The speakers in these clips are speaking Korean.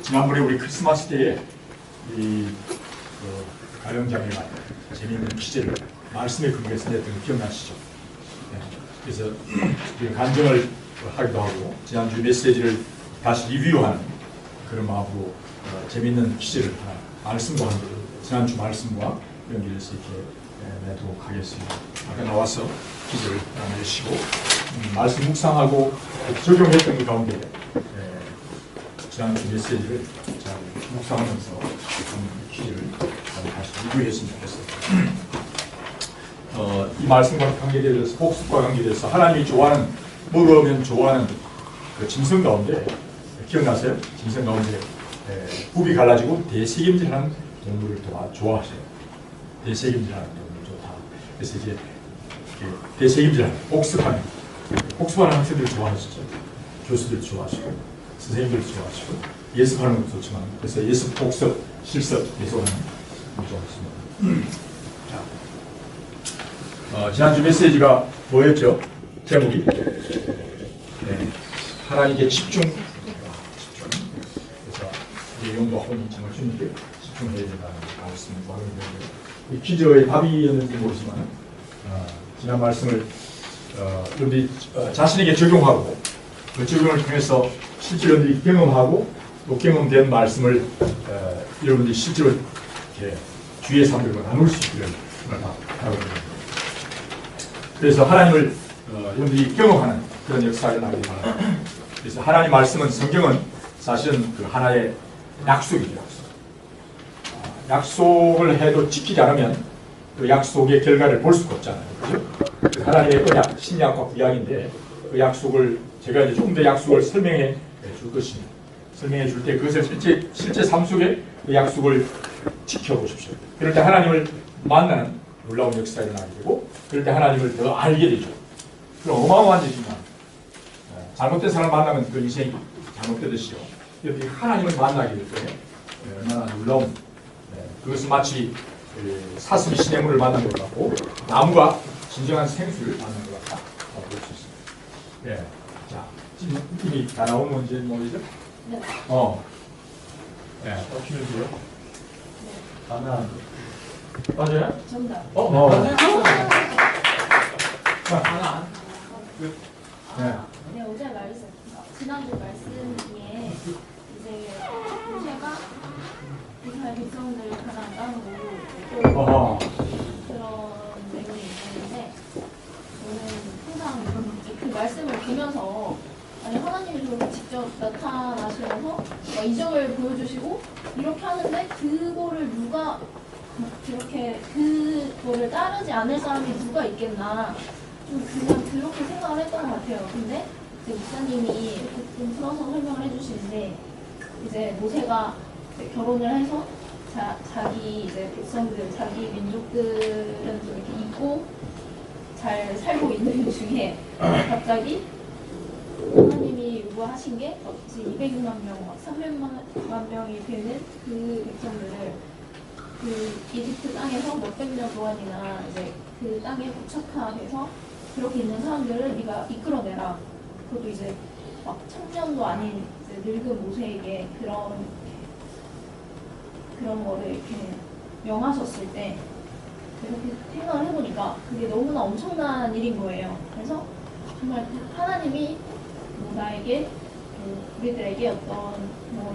지난번에 우리 크리스마스 때에 가령장애가 재미있는 퀴즈를 말씀에 근거해서 냈던 거 기억나시죠? 네. 그래서 간증을 하기도 하고 지난주 메시지를 다시 리뷰하는 그런 마음으로 재미있는 퀴즈를 말씀과 함께 지난주 말씀과 연결해서 이렇게 내도록 하겠습니다. 아까 나와서 퀴즈를 내시고 말씀 묵상하고 적용했던 그 가운데 지난주 메시지를 잘 묵상하면서 퀴즈를 다시 리뷰했으면 좋겠어요. 이 말씀과 관계돼서 복습과 관계돼서 하나님이 좋아하는 먹으면 좋아하는 그 짐승 가운데 기억나세요? 짐승 가운데 굽이 갈라지고 대책임질하는 동물을 더 좋아하세요. 대책임질하는 동물 좋다. 그래서 이제 대책임질하는 복습하는 학생들 좋아하시죠. 교수들 좋아하시고 선생님들 좋아하시고 예습하는 것도 좋지만 그래서 예습, 복습, 실습 계속하는 것도 좋습니다. 지난주 메시지가 뭐였죠? 제목이 하나님께 집중. 그래서 영과 혼이 정말 주님께 집중해야 된다는 말씀을 하는데 이 퀴즈의 답이었는지 모르지만 지난 말씀을 여러분들이 자신에게 적용하고 그 적용을 통해서 실제로 여러분들이 경험하고 또 경험된 말씀을 여러분들이 실제로 이렇게 주위의 사람들과 나눌 수 있기를 바라봅니다. 그래서 하나님을 여러분들이 경험하는 그런 역사가 일어나길 바랍니다. 그래서 하나님 말씀은 성경은 사실은 그 하나의 약속이죠. 약속을 해도 지키지 않으면 그 약속의 결과를 볼 수가 없잖아요. 그렇죠? 하나님의 언약, 신약과 구약인데 그 약속을 제가 이제 조금 더 약속을 설명해 줄 것입니다. 설명해 줄 때 그것을 실제 삶 속에 그 약속을 지켜보십시오. 그럴 때 하나님을 만나는 놀라운 역사가 일어나게 되고 그럴 때 하나님을 더 알게 되죠. 그럼 어마어마한 일이지만 잘못된 사람을 만나면 그 인생이 잘못되듯이요. 여기 하나님을 만나게 될 때 얼마나 놀라운 그것은 마치 사슴이 시냇물을 만난 것 같고 나무가 진정한 생수를 만난 것 같다 볼 수 있습니다. 예. 자, 지금 이미 다 나온 문제 뭐이죠? 네. 예. 어떻게 돼요? 하나. 맞아요? 정답. 하나. 네. 네, 어제 말씀, 지난주 말씀 중에 이제 모세가 이스라엘 백성들을 가나안 땅으로 그런 내용이 있는데 저는 항상 그 말씀을 보면서 아니 하나님이 저렇게 직접 나타나시면서 이적을 보여주시고 이렇게 하는데 그거를 누가 그렇게 그거를 따르지 않을 사람이 누가 있겠나 좀 그냥 그렇게 생각을 했던 것 같아요. 근데 이제 목사님이 좀 풀어서 설명을 해주시는데 이제 모세가 이제 결혼을 해서 자기 이제 백성들, 자기 민족들은 좀 이렇게 잊고 잘 살고 있는 중에 갑자기 하나님이 요구하신 게 이제 200만 명, 300만 명이 되는 그 백성들을 그 이집트 땅에서 몇백 년 동안이나 이제 그 땅에 포착화돼서 그렇게 있는 사람들을 네가 이끌어내라. 그것도 이제 막 청년도 아닌 이제 늙은 모세에게 그런 거를 이렇게 명하셨을 때 이렇게 생각을 해보니까 그게 너무나 엄청난 일인 거예요. 그래서 정말 하나님이 나에게 우리들에게 어떤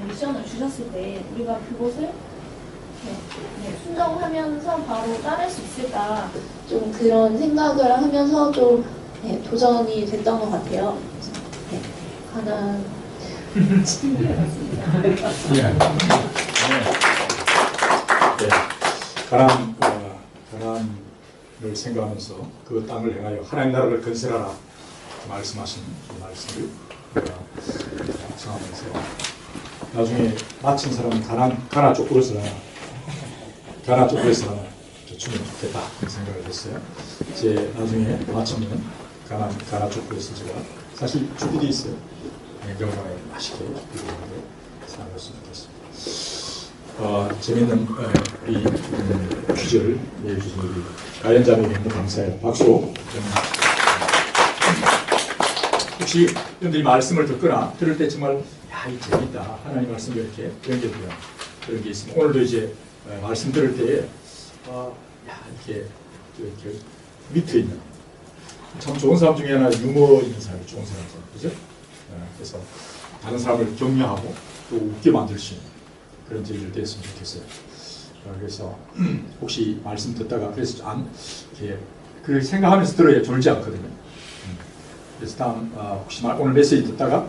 미션을 주셨을 때 우리가 그것을 순종하면서 바로 따를 수 있을까 좀 그런 생각을 하면서 좀 도전이 됐던 것 같아요. 하나 가나안을 생각하면서 그 땅을 향하여 하나님 나라를 건설하라 말씀하신 그 말씀을 묵상하면서 나중에 마친 사람은 가나 쪽으로서 주면 좋겠다 그런 생각을 했어요. 이제 나중에 마치면 가나 쪽으로서 제가 사실 준비되어 있어요. 냉장고에 맛있게 준비되는데 생각했으면 좋겠습니다. 재밌는 이 퀴즈를 내주신 우리 가연자님에게 감사해요. 박수. 혹시 여러분들이 말씀을 듣거나 들을 때 정말 야, 이 재밌다. 하나님 말씀이 이렇게 연결되는 그런 게 있습니다. 오늘도 이제 말씀 들을 때에 야, 이렇게 밑에 있는 참 좋은 사람 중에 하나 유머 있는 사람이 좋은 사람이죠. 그죠? 그래서 다른 사람을 격려하고 또 웃게 만들 수 있는 그런 저희들 됐으면 좋겠어요. 그래서 혹시 말씀 듣다가 그래서 이렇게 그 생각하면서 들어야 졸지 않거든요. 그래서 다음 혹시 오늘 메시지 듣다가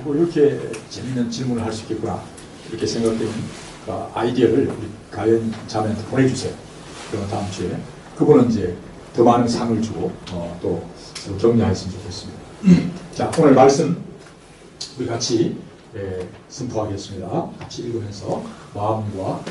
이거 이렇게 재밌는 질문을 할 수 있겠구나 이렇게 생각되는 아이디어를 우리 가연 자매한테 보내주세요. 그러면 다음 주에 그분은 이제 더 많은 상을 주고 또 서로 격려했으면 좋겠습니다. 자, 오늘 말씀 우리 같이 선포하겠습니다. 같이 읽으면서 마음과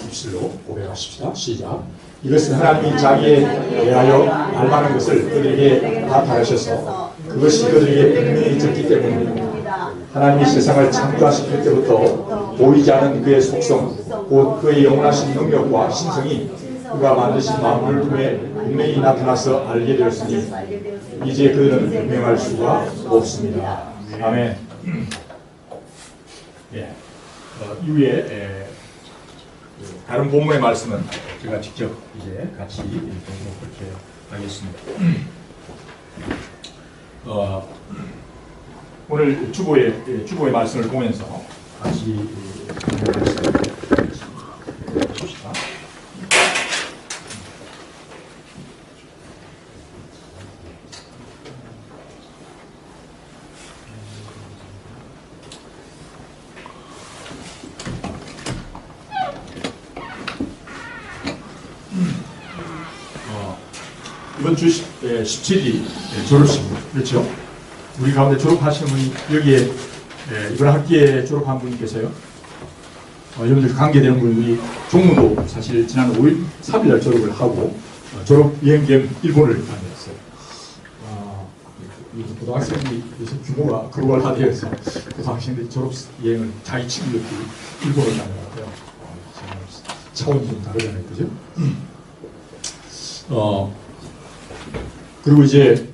입술로 고백하십시다. 시작. 이것은 하나님이 자기에 대하여 알만한 것을 그들에게 나타내셔서 그것이 그들에게 분명히 있었기 때문입니다. 하나님이 세상을 창조하실 때부터 보이지 않은 그의 속성, 곧 그의 영원하신 능력과 신성이 그가 만드신 만물을 통해 분명히 나타나서 알게 되었으니 이제 그들은 분명할 수가 없습니다. 아멘. 예. 이후에 다른 본문의 말씀은 제가 직접 이제 같이 그렇게 하겠습니다. 오늘 주보의 말씀을 보면서 같이 봅시다. 이번 주 17일이 졸업식, 그렇죠? 우리 가운데 졸업하시는 분이 여기에 이번 학기에 졸업한 분이 계세요. 여러분들 관계되는 분이 종무도 사실 지난 5일, 3일날 졸업을 하고 졸업 여행 겸 일본을 다녔어요. 고등학생들이 요새 규모가 글로벌화되어서 고등학생들이 졸업 여행을 자기 친구들끼리 일본을 다녀왔고요. 차원이 좀 다르잖아요, 그죠? 그리고 이제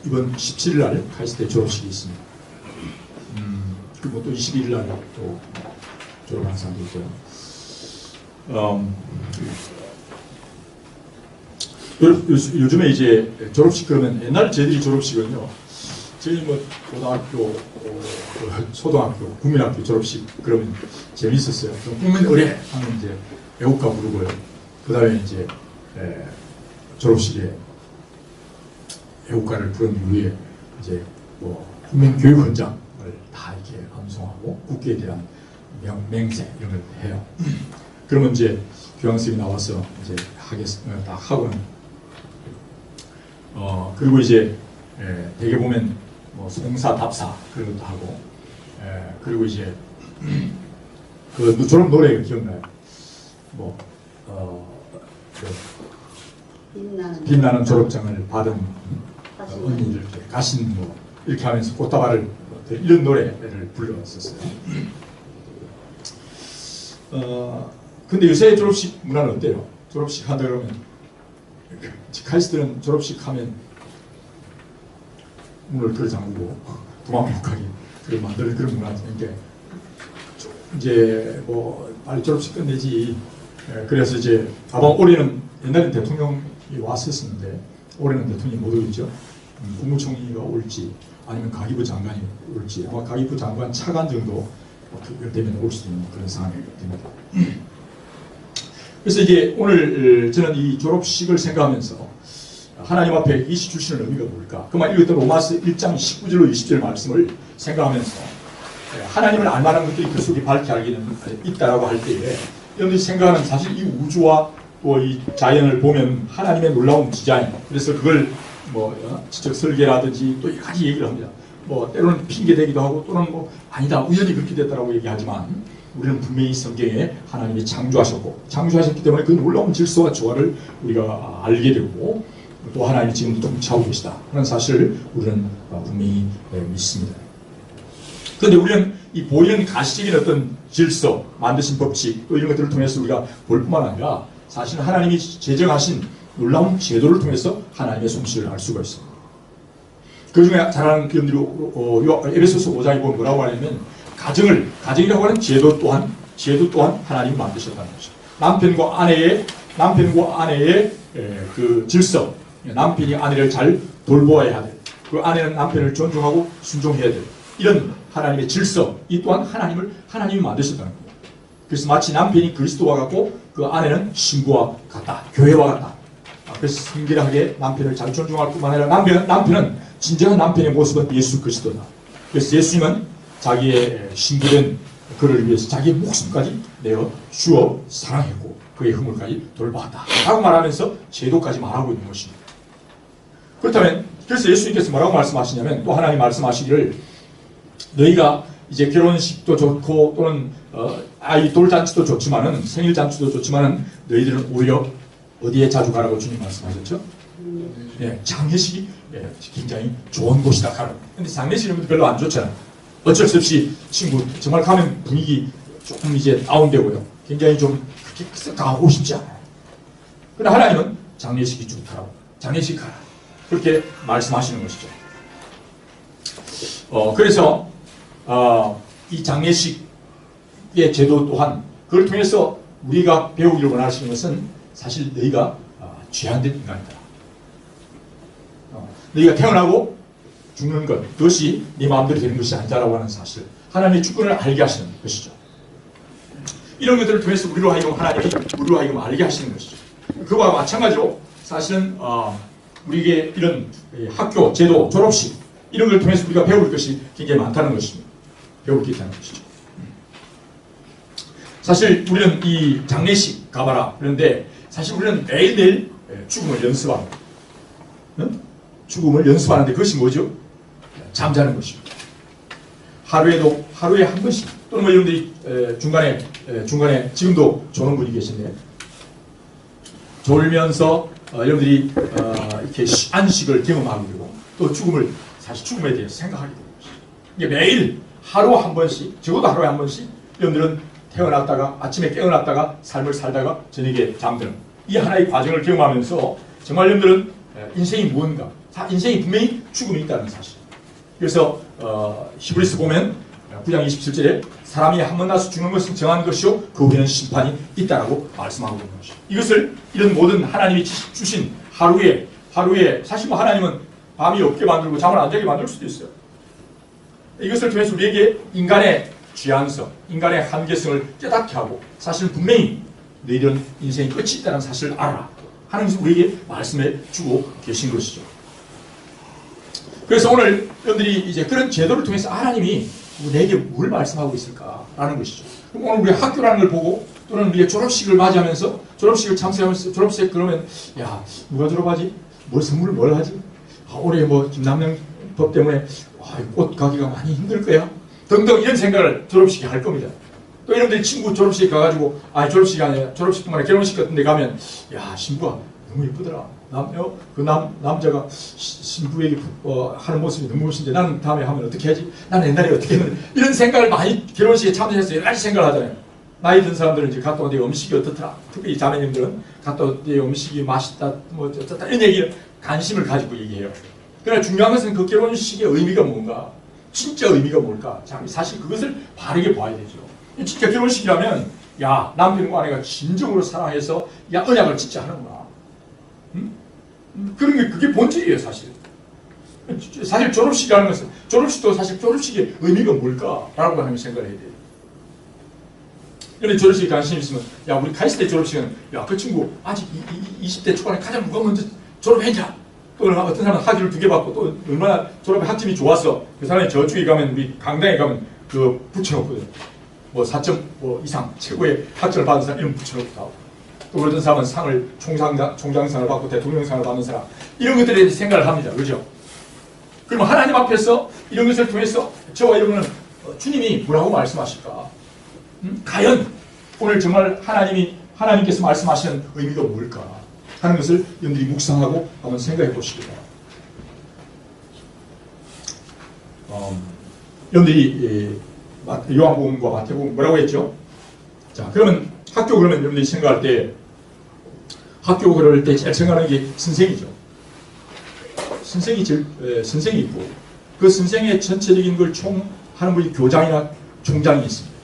이번 17일 날 카이스트 졸업식이 있습니다. 그리고 또 21일 날 또 졸업하는 사람도 있고요. 요즘에 이제 졸업식 그러면 옛날 저희들이 졸업식은요. 저희 뭐 고등학교, 초등학교, 국민학교 졸업식 그러면 재밌었어요. 국민 의례 하면 이제 애국가 부르고요. 그 다음에 이제 졸업식에 애국가를 부른 이후에 이제 뭐 국민교육 현장을 다 이렇게 암송하고 국기에 대한 맹세 이런 걸 해요. 그러면 이제 교황쌤이 나와서 이제 딱 하고는 그리고 이제 대개 보면 뭐 송사 답사 그런 것도 하고 그리고 이제 그 졸업 노래 기억나요? 뭐 빛나는 졸업장을 받은 언니들 가신 뭐 이렇게 하면서 꽃다발을 이런 노래를 불렀었어요. 근데 요새 졸업식 문화는 어때요? 졸업식 한다 그러면 카이스트는 졸업식 하면 문을 걸어 잠그고 도망 못 가게 만드는 그런 문화죠. 그러니까 이제 뭐 빨리 졸업식 끝내지. 그래서 이제 아마 올해는 옛날엔 대통령이 왔었는데 올해는 대통령이 못 오겠죠. 국무총리가 올지 아니면 가기부 장관이 올지 아마 가기부 장관 차관 정도 되면 올 수 있는 그런 상황이 됩니다. 그래서 이게 오늘 저는 이 졸업식을 생각하면서 하나님 앞에 이시 주시는 의미가 뭘까? 그만 읽었던 로마서 1장 19절로 20절 말씀을 생각하면서 하나님을 알만한 것들이 그 속에 밝히 알기는 있다라고 할 때에 여러분들이 생각하는 사실 이 우주와 또 이 자연을 보면 하나님의 놀라운 디자인, 그래서 그걸 뭐 지적 설계라든지 또 여러 가지 얘기를 합니다. 뭐 때로는 핑계 대기도 하고 또는 뭐 아니다 우연히 그렇게 됐다라고 얘기하지만 우리는 분명히 성경에 하나님이 창조하셨기 때문에 그 놀라운 질서와 조화를 우리가 알게 되고 또 하나님이 지금 통치하고 계시다 하는 사실을 우리는 분명히 믿습니다. 그런데 우리는 이 보이는 가시적인 어떤 질서, 만드신 법칙 또 이런 것들을 통해서 우리가 볼 뿐만 아니라 사실 하나님이 제정하신 놀라운 제도를 통해서 하나님의 솜씨를 알 수가 있습니다. 그 중에 잘하는 여러분들이 에베소서 5장에 보면 뭐라고 하냐면 가정이라고 하는 제도 또한 하나님이 만드셨다는 것이죠. 남편과 아내의 그 질서, 남편이 아내를 잘 돌보아야 돼. 그 아내는 남편을 존중하고 순종해야 돼. 이런 하나님의 질서, 이 또한 하나님이 만드셨다는 거예요. 그래서 마치 남편이 그리스도와 같고 그 아내는 신부와 같다, 교회와 같다. 그래서 성결하게 남편을 잘 존중할 뿐만 아니라 남편은 진정한 남편의 모습은 예수 그리스도다. 그래서 예수님은 자기의 신부된 그를 위해서 자기의 목숨까지 내어 주어 사랑했고 그의 허물까지 돌보았다 라고 말하면서 제도까지 말하고 있는 것입니다. 그렇다면 그래서 예수님께서 뭐라고 말씀하시냐면 또 하나님 말씀하시기를 너희가 이제 결혼식도 좋고 또는 아이 돌잔치도 좋지만은 생일잔치도 좋지만은 너희들은 오히려 어디에 자주 가라고 주님 말씀하셨죠? 네, 장례식이 굉장히 좋은 곳이다 가라고. 근데 장례식은 별로 안 좋잖아요. 어쩔 수 없이 친구 정말 가면 분위기 조금 이제 다운되고요. 굉장히 좀 그렇게 가고 싶지 않아요. 그러나 하나님은 장례식이 좋다라고. 장례식 가라. 그렇게 말씀하시는 것이죠. 그래서 이 장례식의 제도 또한 그걸 통해서 우리가 배우기를 원하시는 것은 사실 너희가 죄안된 인간이다. 너희가 태어나고 죽는 것, 그것이 네 마음대로 되는 것이 아니다라고 하는 사실, 하나님의 주권을 알게 하시는 것이죠. 이런 것들을 통해서 하나님이 우리로 하여금 알게 하시는 것이죠. 그와 마찬가지로 사실은 우리에게 이런 학교, 제도, 졸업식 이런 걸 통해서 우리가 배울 것이 굉장히 많다는 것입니다. 배울 게 있다는 것이죠. 사실 우리는 이 장례식 가봐라 그런데 사실 우리는 매일매일 죽음을 연습합니다. 죽음을 연습하는데 그것이 뭐죠? 잠자는 것입니다. 하루에 한 번씩 또는 뭐 여러분들이 중간에 지금도 조는 분이 계신데 졸면서 여러분들이 이렇게 안식을 경험하게 되고 또 죽음에 대해서 생각하게 되는 것이죠. 이게 매일 하루 한 번씩, 적어도 하루에 한 번씩 여러분들은 태어났다가 아침에 깨어났다가 삶을 살다가 저녁에 잠드는 이 하나의 과정을 경험하면서 정말 여러분들은 인생이 무언가, 인생이 분명히 죽음이 있다는 사실. 그래서 히브리서 보면 9장 27절에 사람이 한 번 나서 죽는 것은 정한 것이요 그 후에는 심판이 있다라고 말씀하고 있는 것이죠. 이것을 이런 모든 하나님이 주신 하루에 사실 뭐 하나님은 밤이 없게 만들고 잠을 안 자게 만들 수도 있어요. 이것을 통해서 우리에게 인간의 취향성, 인간의 한계성을 깨닫게 하고 사실 분명히 너희들은 인생이 끝이 있다는 사실을 알아 하는 것을 우리에게 말씀해 주고 계신 것이죠. 그래서 오늘 여러분들이 이제 그런 제도를 통해서 하나님이 내게 뭘 말씀하고 있을까라는 것이죠. 그럼 오늘 우리 학교라는 걸 보고 또는 우리의 졸업식을 맞이하면서 졸업식을 참석하면서 졸업식 그러면 야 누가 졸업하지? 뭘 하지? 올해 뭐 김남영 법 때문에 꽃 가기가 많이 힘들 거야. 등등 이런 생각을 졸업식에 할 겁니다. 또 여러분들이 친구 졸업식 가가지고 졸업식이 아니라 졸업식뿐만 아니라 결혼식 같은 데 가면 야 신부가 너무 예쁘더라. 남자가 신부에게 하는 모습이 너무 멋진데 나는 다음에 하면 어떻게 하지? 나는 옛날에 어떻게 했는데 이런 생각을 많이 결혼식에 참여해서 여러 가지 생각을 하잖아요. 나이 든 사람들은 이제 갔다 온 데 음식이 어떻더라. 특히 자매님들은 갔다 온 데 음식이 맛있다 뭐 어쩌다 이런 얘기를 관심을 가지고 얘기해요. 그러나 중요한 것은 그 결혼식의 의미가 뭔가 진짜 의미가 뭘까? 사실 그것을 바르게 봐야 되죠. 진짜 결혼식이라면 야 남편과 아내가 진정으로 사랑해서 야 언약을 진짜 하는구나. 그런 게 그게 본질이에요 사실. 사실 졸업식이라는 것은 졸업식도 사실 졸업식의 의미가 뭘까라고 하는 생각을 해야 돼요. 그런데 졸업식에 관심 있으면 야 우리 카이스트 때 졸업식은 야 그 친구 아직 20대 초반에 가장 누가 먼저 졸업했냐? 또 어떤 사람은 학위를 2개 받고 또 얼마나 졸업의 학점이 좋았어. 그 사람이 저쪽에 가면 우리 강당에 가면 그 붙여놓거든. 뭐 4.5 이상 최고의 학점을 받은 사람 이름 붙여놓고 나오고 또 어떤 사람은 상을 총장상을 받고 대통령상을 받는 사람 이런 것들에 대해서 생각을 합니다. 그죠? 그러면 하나님 앞에서 이런 것을 통해서 저와 여러분은 주님이 뭐라고 말씀하실까? 과연 오늘 정말 하나님께서 말씀하시는 의미가 뭘까? 하는 것을 여러분들이 묵상하고 한번 생각해 보시기 바랍니다. 여러분들이 요한복음과 마태복음 뭐라고 했죠? 자, 그러면 여러분들이 생각할 때 학교 그럴 때 제일 생각하는 게 선생이죠. 선생이 있고 그 선생의 전체적인 걸 총하는 분이 교장이나 총장이 있습니다.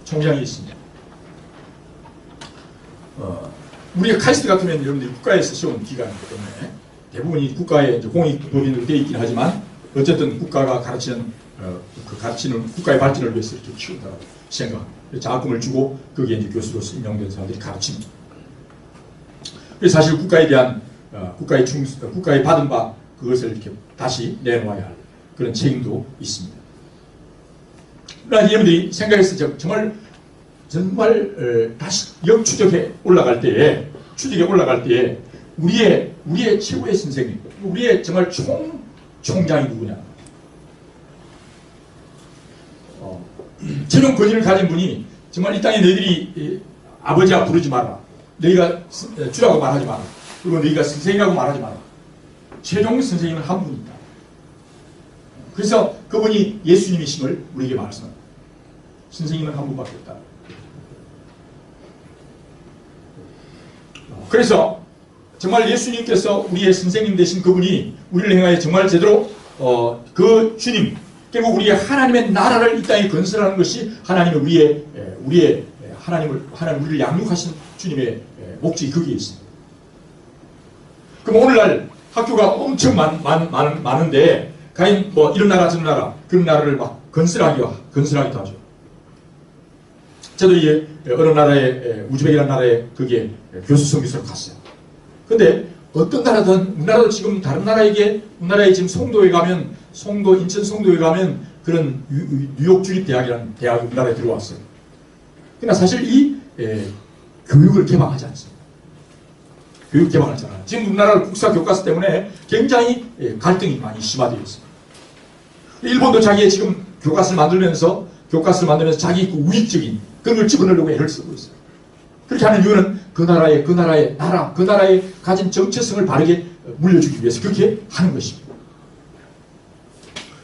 총장이 있습니다. 우리가 카이스트 같으면 여러분들이 국가에서 시험 기관이기 때문에 대부분이 국가의 공익법인으로 되어 있긴 하지만 어쨌든 국가가 가르치는 국가의 발전을 위해서 이렇게 키운다고 생각합니다. 장학금을 주고 거기에 이제 교수로서 임명된 사람들이 가르칩니다. 그래서 사실 국가에 대한 국가에 받은 바 그것을 이렇게 다시 내놓아야 할 그런 책임도 있습니다. 그러나 여러분들이 생각해서 정말 다시 역추적해 올라갈 때에 우리의 최고의 선생님, 우리의 정말 총장이 누구냐? 최종 권위를 가진 분이 정말 이 땅에 너희들이 아버지라 부르지 마라. 너희가 주라고 말하지 마라. 그리고 너희가 선생이라고 말하지 마라. 최종 선생님은 한 분이다. 그래서 그분이 예수님이심을 우리에게 말씀합니다. 선생님은 한 분밖에 없다. 그래서 정말 예수님께서 우리의 선생님 되신 그분이 우리를 향하여 정말 제대로 그 주님, 결국 우리의 하나님의 나라를 이 땅에 건설하는 것이 하나님의 하나님 우리를 양육하신 주님의 목적이 거기에 있습니다. 그럼 오늘날 학교가 엄청 많은데 과연 뭐 이런 나라 저런 나라 그런 나라를 막 건설하기도 하죠. 저도 이제 어느 나라에 우즈벡이라는 나라에 거기에 교수 선교사로 갔어요. 근데 어떤 나라든 우리나라도 지금 다른 나라에게 우리나라에 지금 인천 송도에 가면 그런 뉴욕 주립대학이라는 대학이 우리나라에 들어왔어요. 그러나 사실 교육을 개방하지 않습니다. 교육 개방을 하지 않아요. 지금 우리나라 국사 교과서 때문에 굉장히 갈등이 많이 심화되어 있습니다. 일본도 자기의 지금 교과서를 만들면서 자기 우익적인 그런 걸 집어넣으려고 애를 쓰고 있어요. 그렇게 하는 이유는 그 나라에 가진 정체성을 바르게 물려주기 위해서 그렇게 하는 것입니다.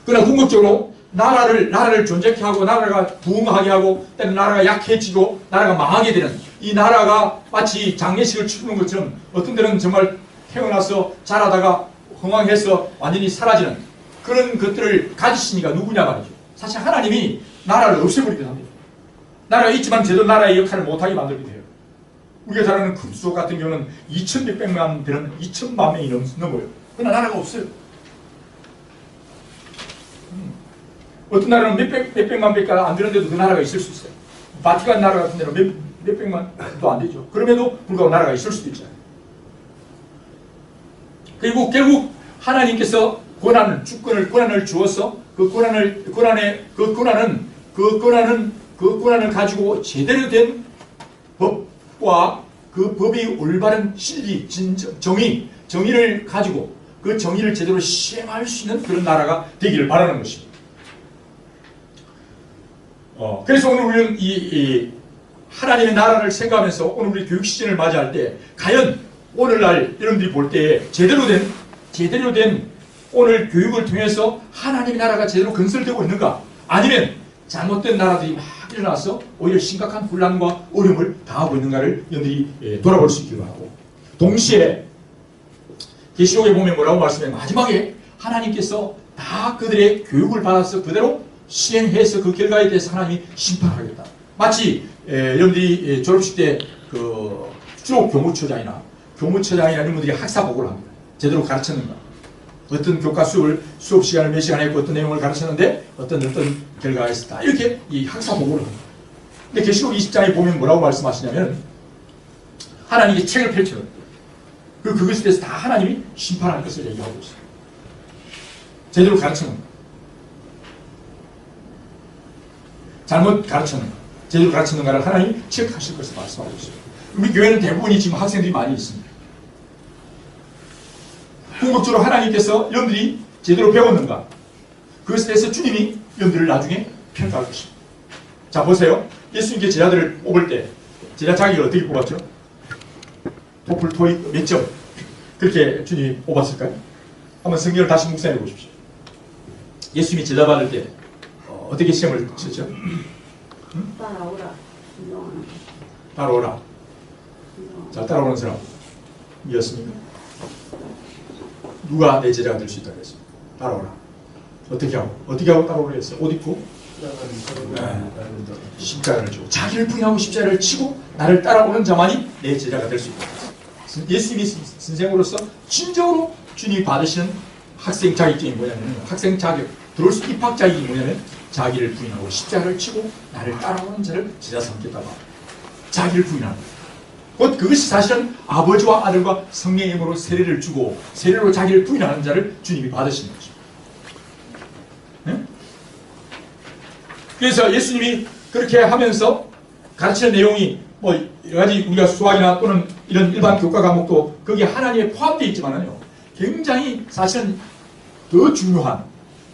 그러나 궁극적으로 나라를 존재케 하고 나라가 부흥하게 하고 때는 나라가 약해지고 나라가 망하게 되는 이 나라가 마치 장례식을 치르는 것처럼 어떤 데는 정말 태어나서 자라다가 흥황해서 완전히 사라지는 그런 것들을 가지신 이가 누구냐 말이죠. 사실 하나님이 나라를 없애버리기도 합니다. 나라가 있지만 제대로 나라의 역할을 못하게 만들게 돼요. 우리가 잘 아는 크루스족 같은 경우는 2,600만 되는 2,000만 명이 넘어요. 그러나 나라가 없어요. 어떤 나라는 몇백만 배가 안 되는데도 그 나라가 있을 수 있어요. 바티칸 나라 같은 데는 몇백만도 안 되죠. 그럼에도 불구하고 나라가 있을 수도 있잖아요. 그리고 결국 하나님께서 권한을 주어서 그 권한을 가지고 제대로 된 법과 그 법이 올바른 진리, 정의를 가지고 그 정의를 제대로 시행할 수 있는 그런 나라가 되기를 바라는 것입니다. 그래서 오늘 우리는 이 하나님의 나라를 생각하면서 오늘 우리 교육 시즌을 맞이할 때 과연 오늘날 여러분들이 볼 때 제대로 된 오늘 교육을 통해서 하나님의 나라가 제대로 건설되고 있는가? 아니면 잘못된 나라들이 막 일어나서 오히려 심각한 혼란과 어려움을 당하고 있는가를 여러분들이 돌아볼 수 있기도 하고, 동시에 계시록에 보면 뭐라고 말씀해? 마지막에 하나님께서 다 그들의 교육을 받아서 그대로 시행해서 그 결과에 대해서 하나님이 심판하겠다. 마치 여러분들이 졸업식 때 그 주로 교무처장이나 이런 분들이 학사보고를 합니다. 제대로 가르쳤는가? 어떤 교과 수업 시간을 몇 시간 했고 어떤 내용을 가르쳤는데 어떤 결과가 있었다. 이렇게 이 학사보고를 합니다. 근데 계시록 20장에 보면 뭐라고 말씀하시냐면 하나님이 책을 펼쳐요. 그것에 대해서 다 하나님이 심판할 것을 얘기하고 있어요. 제대로 가르쳤는가? 잘못 가르쳤는가? 제대로 가르쳤는가를 하나님이 체크하실 것을 말씀하고 있어요. 우리 교회는 대부분이 지금 학생들이 많이 있습니다. 궁극적으로 하나님께서 여러분들이 제대로 배웠는가? 그것에 대해서 주님이 여러분들을 나중에 평가할 것입니다. 자, 보세요. 예수님께 제자들을 뽑을 때 제자 자격을 어떻게 뽑았죠? 토플, 토익 몇 점? 그렇게 주님이 뽑았을까요? 한번 성경을 다시 묵상해 보십시오. 예수님이 제자 받을 때 어떻게 시험을 쳤죠? 따라오라. 따라오라. 자, 따라오는 사람 이었습니까? 누가 내 제자가 될 수 있다고 했습니다. 따라오라. 어떻게 하고 따라오라 했어요? 옷 입고 십자가를 지고 자기를 부인하고 십자가를 치고 나를 따라오는 자만이 내 제자가 될 수 있다. 예수님이 선생으로서 진정으로 주님이 받으시는 학생 자격증이 뭐냐면 학생 자격 들어올 수 입학 자격이 뭐냐면 자기를 부인하고 십자가를 치고 나를 따라오는 자를 제자 삼겠다고 합니다. 자기를 부인하는 곧 그것이 사실은 아버지와 아들과 성령의 힘으로 세례를 주고 세례로 자기를 부인하는 자를 주님이 받으시는 거죠. 네? 그래서 예수님이 그렇게 하면서 가르치는 내용이 뭐 여러 가지 우리가 수학이나 또는 이런 일반 교과 과목도 거기에 하나님에 포함되어 있지만은요 굉장히 사실은 더 중요한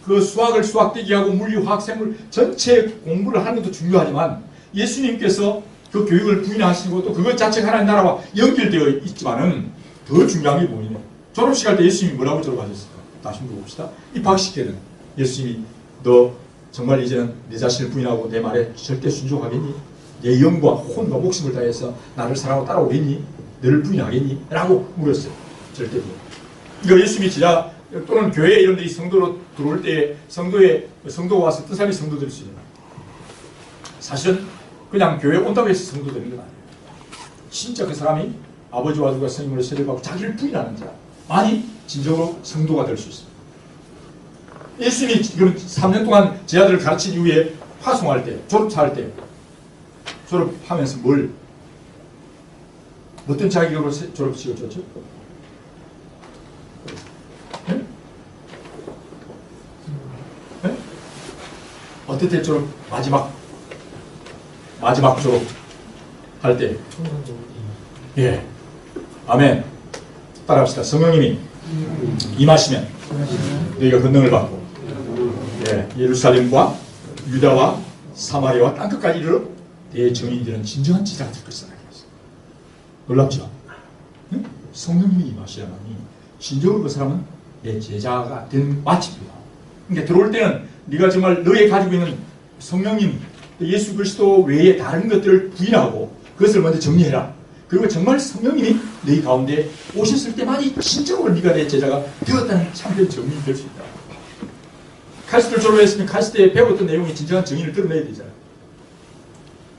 그 수학을 수학되게 하고 물리, 화학, 생물 전체 공부를 하는 것도 중요하지만 예수님께서 그 교육을 부인하시고 또 그것 자체가 하나님 나라와 연결되어 있지만은 더 중요한 게 뭐냐면 졸업식 할 때 예수님이 뭐라고 졸업하셨을까? 다시 물어봅시다. 입학식 때는 예수님이 너 정말 이제는 내 자신을 부인하고 내 말에 절대 순종하겠니? 내 영과 혼과 목숨을 다해서 나를 사랑하고 따라오겠니? 너를 부인하겠니? 라고 물었어요. 절대 부인. 이거 예수님이 제자 또는 교회 이런 데 성도로 들어올 때 성도가 와서 어떤 사람이 성도 될 수 있는 사실은 그냥 교회 온다고 해서 성도 되는 건 아니에요. 진짜 그 사람이 아버지와 아들과 성령으로 세례를 받고 자기를 부인하는 자만이 진정으로 성도가 될 수 있습니다. 예수님이 지금 3년 동안 제자들을 가르친 이후에 파송할 때, 졸업할 때 졸업하면서 어떤 자격으로 졸업식을 줬죠? 네? 네? 어떨 때 졸업 마지막 졸업할 때 예, 아멘. 따라합시다. 성령님이 임하시면 너희가 권능을 받고 예, 예루살렘과 유다와 사마리아와 땅끝까지 이르러 내 증인이 되는 진정한 제자가 될 것이다. 놀랍죠? 응? 성령님이 임하시야만이 진정으로 그 사람은 내 제자가 된 마침입니다. 그러니까 들어올 때는 네가 정말 너의 가지고 있는 성령님 예수 그리스도 외에 다른 것들을 부인하고 그것을 먼저 정리해라. 그리고 정말 성령님이 너희 가운데 오셨을 때만이 진정으로 네가 내 제자가 되었다는 참된 정리이 될 수 있다. 카이스트를 졸업했으면 카이스트에 배웠던 내용이 진정한 정의를 드러내야 되잖아요.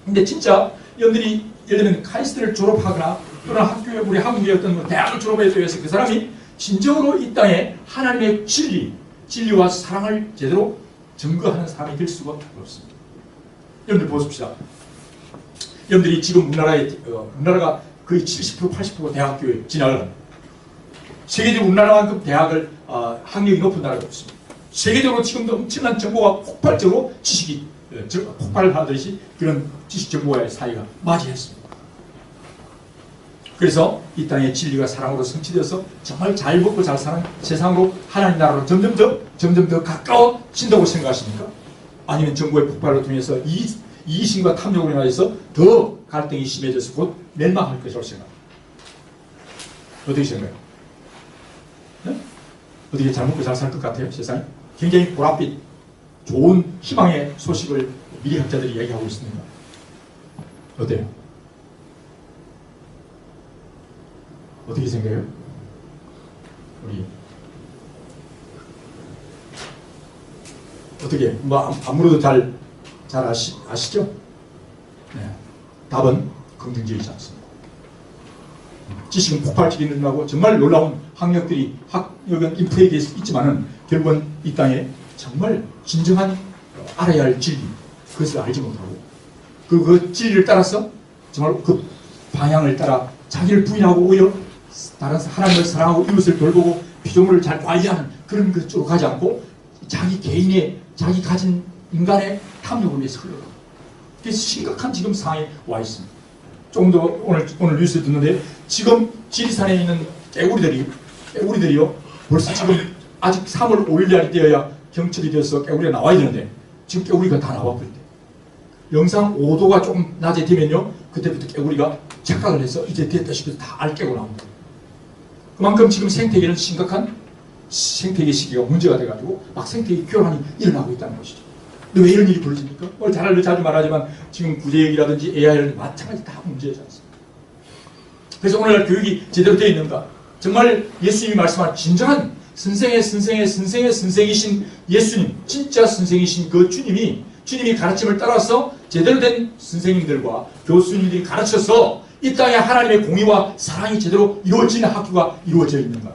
근데 진짜 여러분들이 예를 들면 카이스트를 졸업하거나 또는 학교에 우리 한국의 어떤 대학을 졸업했다고 해서 그 사람이 진정으로 이 땅에 하나님의 진리와 사랑을 제대로 증거하는 사람이 될 수가 없습니다. 여러분들 보십시다. 여러분들이 지금 우리나라가 거의 70% 80% 대학교에 진학을 합니다. 세계적으로 우리나라만큼 대학을 학력이 높은 나라가 없습니다. 세계적으로 지금도 엄청난 정보가 폭발적으로 지식이 폭발하듯이 그런 지식 정보의 사회가 맞이했습니다. 그래서 이 땅의 진리가 사랑으로 성취되어서 정말 잘 먹고 잘 사는 세상으로 하나님 나라로 점점 더 가까워진다고 생각하십니까? 아니면 정보의 폭발을 통해서 이심과 탐욕으로 인해서 더 갈등이 심해져서 곧 멸망할 것이라고 생각합니다. 어떻게 생각해요? 네? 어떻게 잘 먹고 잘 살 것 같아요? 세상에? 굉장히 보랏빛 좋은 희망의 소식을 미래 학자들이 얘기하고 있습니다. 어때요? 어떻게 생각해요? 우리 어떻게 뭐 아무래도 잘 아시죠? 네. 답은 긍정적이지 않습니다. 지식은 폭발적이 늘어나고 정말 놀라운 학력은 인프에게 있지만은 결국은 이 땅에 정말 진정한 알아야 할 진리 그것을 알지 못하고 그 진리를 따라서 정말 그 방향을 따라 자기를 부인하고 오히려 다른 하나님을 사랑하고 이웃을 돌보고 피조물을 잘 관리하는 그런 것으로 가지 않고 자기 가진 인간의 탐욕을 위해서 흘러가고 그래서 심각한 지금 상황에 와 있습니다. 조금 더 오늘 뉴스에 듣는데 지금 지리산에 있는 깨구리들이요 벌써 지금 아직 3월 5일 날이 되어야 경철이 되어서 깨구리가 나와야 되는데 지금 깨구리가 다 나와버린대. 영상 5도가 조금 낮에 되면요 그때부터 깨구리가 착각을 해서 이제 됐다 싶어서 다 알 깨고 나옵니다. 그만큼 지금 생태계는 심각한 생태계 시기가 문제가 돼가지고 막 생태계 교란이 일어나고 있다는 것이죠. 근데 왜 이런 일이 벌어집니까? 오늘 자주 말하지만 지금 구제역이라든지 AI라든지 마찬가지 다 문제지 않습니까? 그래서 오늘날 교육이 제대로 되어 있는가? 정말 예수님이 말씀한 진정한 선생의 선생이신 예수님, 진짜 선생이신 그 주님이 가르침을 따라서 제대로 된 선생님들과 교수님들이 가르쳐서 이 땅에 하나님의 공의와 사랑이 제대로 이루어지는 학교가 이루어져 있는가.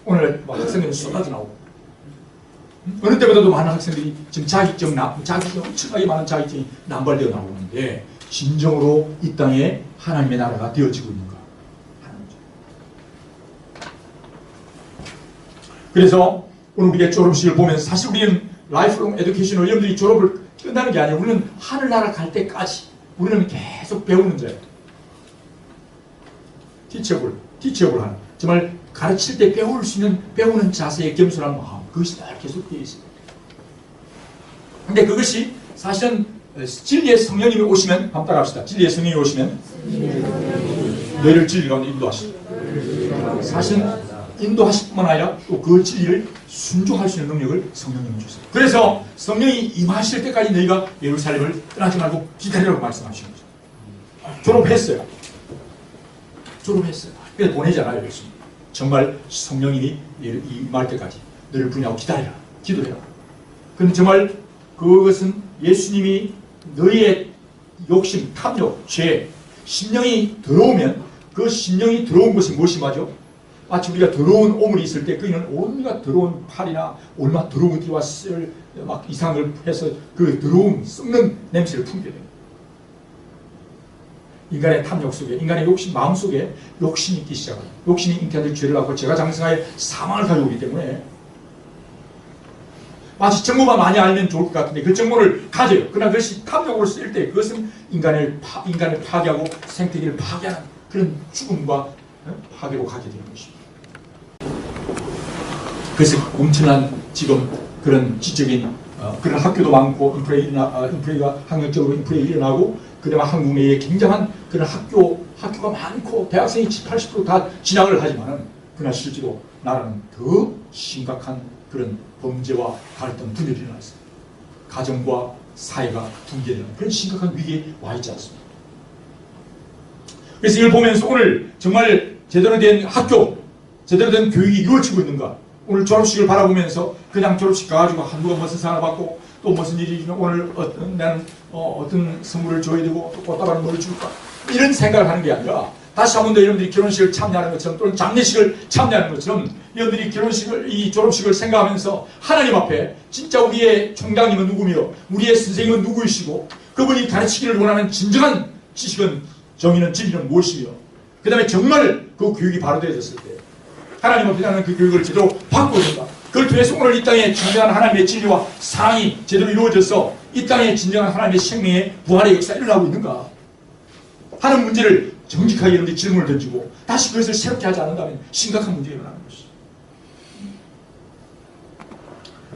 오늘 학생들은 쏟아져 나오고 어느 때보다도 많은 학생들이 지금 자격증 엄청나게 많은 자격증이 남발되어 나오는데 진정으로 이 땅에 하나님의 나라가 되어지고 있는가. 그래서 오늘 우리가 졸업식을 보면 사실 우리는 라이프롱 에듀케이션을 여러분들이 졸업을 끝나는 게 아니에요. 우리는 하늘나라 갈 때까지 우리는 계속 배우는 자예요. 티처블 하는. 정말 가르칠 때 배울 수 있는 배우는 자세의 겸손한 마음, 그것이 늘 계속 되어 있습니다. 근데 그것이 사실은 진리의 성령님이 오시면 한번 따라합시다. 진리의 성령님이 오시면 너희를 진리 가운데 인도하시고 사실은 인도하실 뿐만 아니라 또 그 진리를 순종할 수 있는 능력을 성령님이 주세요. 그래서 성령이 임하실 때까지 너희가 예루살렘을 떠나지 말고 기다리라고 말씀하시는 거죠. 졸업했어요. 그래서 보내잖아요. 예수님. 정말 성령님이 임할 때까지 너희를 부인하고 기다리라. 기도해라. 그런데 정말 그것은 예수님이 너희의 욕심, 탐욕, 죄, 심령이 들어오면 그 심령이 들어온 것이 무엇이 맞죠? 마치 우리가 더러운 오물이 있을 때 그이는 온갖 더러운 팔이나 온갖 더러운 띠와 막 이상을 해서 그 더러운 썩는 냄새를 풍게 돼요. 인간의 탐욕 속에, 인간의 욕심, 마음 속에 욕심이 있기 시작해요. 욕심이 잉태될 죄를 낳고 죄가 장성하여 사망을 가져오기 때문에 마치 정보만 많이 알면 좋을 것 같은데 그 정보를 가져요. 그러나 그것이 탐욕으로 쓰일 때 그것은 인간을 파괴하고 생태계를 파괴하는 그런 죽음과 파괴로 가게 되는 것입니다. 그래서 엄청난 지금 그런 지적인 그런 학교도 많고 인프레가 학력적으로 인프레가 일어나고 그다음에 한국 내에 굉장한 그런 학교가 많고 대학생이 70~80% 다 진학을 하지만은 그러나 실제로 나라는 더 심각한 그런 범죄와 갈등, 분열이 일어났어요. 가정과 사회가 붕괴되는 그런 심각한 위기에 와 있지 않습니까? 그래서 이걸 보면서 오늘 정말 제대로 된 학교, 제대로 된 교육이 이루어지고 있는가? 오늘 졸업식을 바라보면서 그냥 졸업식 가가지고 누가 무슨 상을 받고 또 무슨 일이 있으면 오늘 나는 어떤 선물을 줘야 되고 또 꽃다발은 뭘 줄까? 이런 생각을 하는 게 아니라 다시 한 번 더 여러분들이 결혼식을 참여하는 것처럼 또는 장례식을 참여하는 것처럼 여러분들이 이 졸업식을 생각하면서 하나님 앞에 진짜 우리의 총장님은 누구며 우리의 선생님은 누구이시고 그분이 가르치기를 원하는 진정한 지식은 정의는 진리는 무엇이며 그 다음에 정말 그 교육이 바로 되어졌을 때 하나님 앞에 나는 그 교육을 제대로 받고 있는가. 그걸 통해서 오늘 이 땅에 진정한 하나님의 진리와 사랑이 제대로 이루어져서 이 땅에 진정한 하나님의 생명의 부활의 역사가 일어나고 있는가 하는 문제를 정직하게 여러분들이 질문을 던지고 다시 그것을 새롭게 하지 않는다면 심각한 문제가 일어나는 것이죠.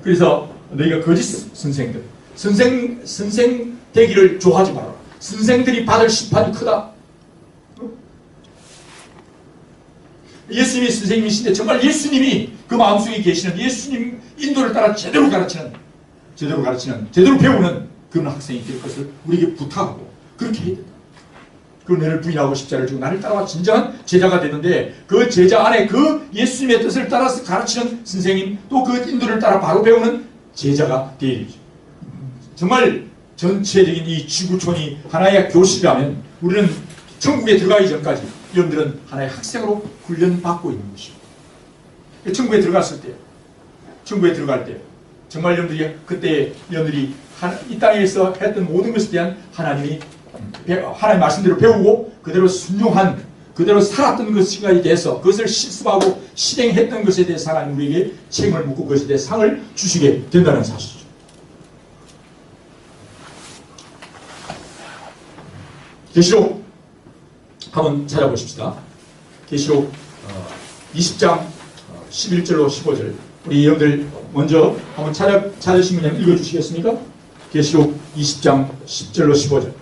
그래서 너희가 거짓 선생들, 선생 되기를 좋아하지 마라. 선생들이 받을 심판이 크다. 예수님이 선생님이신데 정말 예수님이 그 마음속에 계시는 예수님 인도를 따라 제대로 가르치는 제대로 배우는 그런 학생이 될 것을 우리에게 부탁하고 그렇게 해야 된다. 그 너를 부인하고 십자를 지고 나를 따라와 진정한 제자가 되는데 그 제자 안에 그 예수님의 뜻을 따라서 가르치는 선생님 또 그 인도를 따라 바로 배우는 제자가 되어야 되죠. 정말 전체적인 이 지구촌이 하나의 교실이라면 우리는 천국에 들어가기 전까지 여러분들은 하나의 학생으로 훈련받고 있는 것입니다. 천국에 들어갈 때 정말 여러분들이 그때 여러분들이 이 땅에서 했던 모든 것에 대한 하나님 말씀대로 배우고 그대로 순종한 그대로 살았던 것에 대해서 그것을 실습하고 실행했던 것에 대해서 하나님 우리에게 책임을 묻고 그것에 대해 상을 주시게 된다는 사실이죠. 계시록 한번 찾아보십시다. 계시록 20장 11절로 15절 우리 여러분들 먼저 한번 찾으시면 읽어주시겠습니까? 계시록 20장 10절로 15절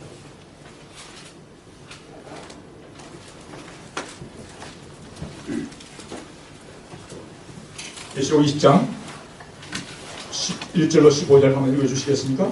계시록 20장 11절로 15절 한번 읽어주시겠습니까?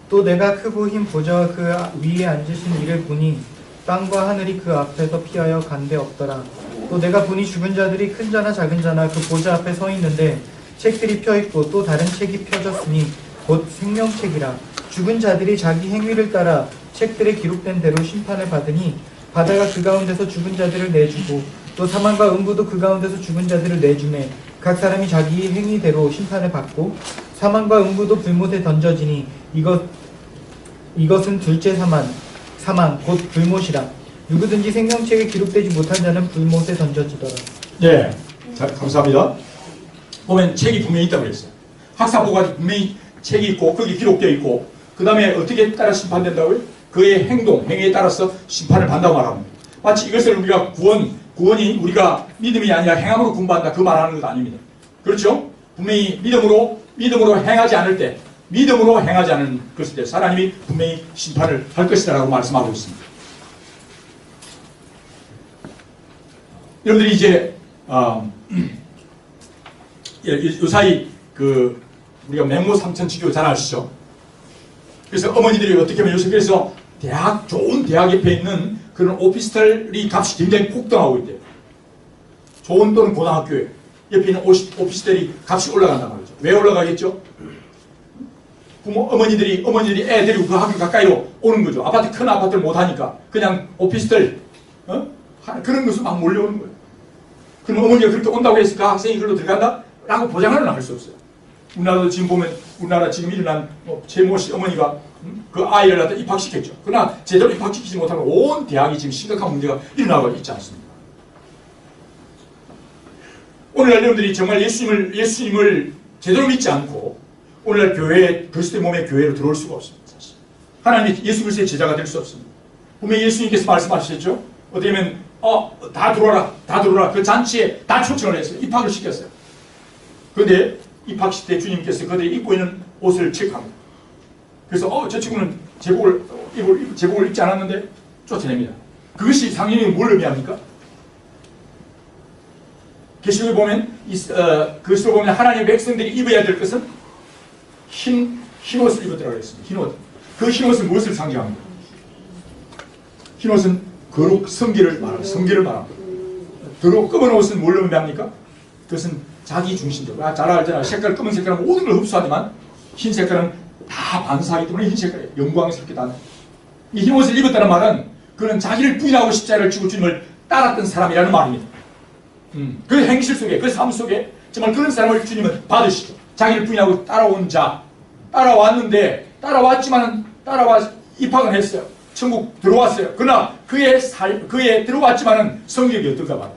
또 내가 크고 힘 보좌와 그 위에 앉으신 이를 보니 땅과 하늘이 그 앞에서 피하여 간데 없더라. 또 내가 보니 죽은 자들이 큰 자나 작은 자나 그 보좌 앞에 서 있는데 책들이 펴 있고 또 다른 책이 펴졌으니 곧 생명책이라. 죽은 자들이 자기 행위를 따라 책들에 기록된 대로 심판을 받으니 바다가 그 가운데서 죽은 자들을 내주고 또 사망과 음부도 그 가운데서 죽은 자들을 내주매 각 사람이 자기 행위대로 심판을 받고 사망과 음부도 불못에 던져지니 이것은 둘째 사망 곧 불못이라. 누구든지 생명책에 기록되지 못한 자는 불못에 던져지더라. 네, 자, 감사합니다. 보면 책이 분명히 있다고 그랬어요. 학사보고가 분명히 책이 있고 거기 기록되어 있고 그 다음에 어떻게 따라 심판된다고요? 그의 행위에 따라서 심판을 받는다고 말합니다. 마치 이것을 우리가 구원이 우리가 믿음이 아니라 행함으로 구원받는다 그 말하는 것 아닙니다. 그렇죠? 분명히 믿음으로 행하지 않을 때 믿음으로 행하지 않은 것일 때 하나님이 분명히 심판을 할 것이다라고 말씀하고 있습니다. 여러분들이 이제 요사이 우리가 맹모 삼천지교 잘 아시죠? 그래서 어머니들이 어떻게 하면 요새 그래서 좋은 대학 옆에 있는 그런 오피스텔이 값이 굉장히 폭등하고 있대요. 좋은 또는 고등학교에 옆에 있는 오피스텔이 값이 올라간단 말이죠. 왜 올라가겠죠? 어머니들이 애들이 그 학교 가까이로 오는 거죠. 큰 아파트를 못 하니까 그냥 오피스텔 그런 것을 막 몰려오는 거예요. 그럼 어머니가 그렇게 온다고 해서 그 학생이 그걸로 들어간다? 라고 보장을 할 수 없어요. 우리나라도 지금 보면 우리나라 지금 일어난 최모 씨 어머니가 그 아이를 갖다 입학시켰죠. 그러나 제대로 입학시키지 못하면 온 대학이 지금 심각한 문제가 일어나고 있지 않습니까? 오늘날 여러분들이 정말 예수님을 제대로 믿지 않고 오늘날 교회에 그리스도의 몸의 교회로 들어올 수가 없습니다. 사실. 하나님이 예수 그리스도의 제자가 될 수 없습니다. 분명히 예수님께서 말씀하셨죠. 어떻게 하면 다 들어오라 그 잔치에 다 초청을 했어요. 입학을 시켰어요. 그런데 입학식 때 주님께서 그들이 입고 있는 옷을 체크합니다. 그래서 저 친구는 제복을 입지 않았는데 쫓아냅니다. 그것이 상당히 뭘 의미합니까? 계시록에 보면 그것으로 보면 하나님의 백성들이 입어야 될 것은 흰 옷을 입었더라고 그랬습니다. 흰 옷. 그 흰 옷은 무엇을 상징합니까? 흰 옷은 거룩 성기를 말합니다. 거룩 검은 옷은 뭘 의미합니까? 그것은 자기 중심적으로. 잘 알잖아요. 색깔 검은 색깔은 모든 걸 흡수하지만 흰 색깔은 다 반사하기 때문에 흰 색깔이 영광스럽게 다. 이 흰 옷을 입었다는 말은 그는 자기를 부인하고 십자가를 지고 주님을 따랐던 사람이라는 말입니다. 그 행실 속에 그 삶 속에 정말 그런 사람을 주님은 받으시죠. 자기를 부인하고 따라온 자. 따라왔지만 입학은 했어요. 천국 들어왔어요. 그러나 그의 들어왔지만은 성격이 어떨까 봐요.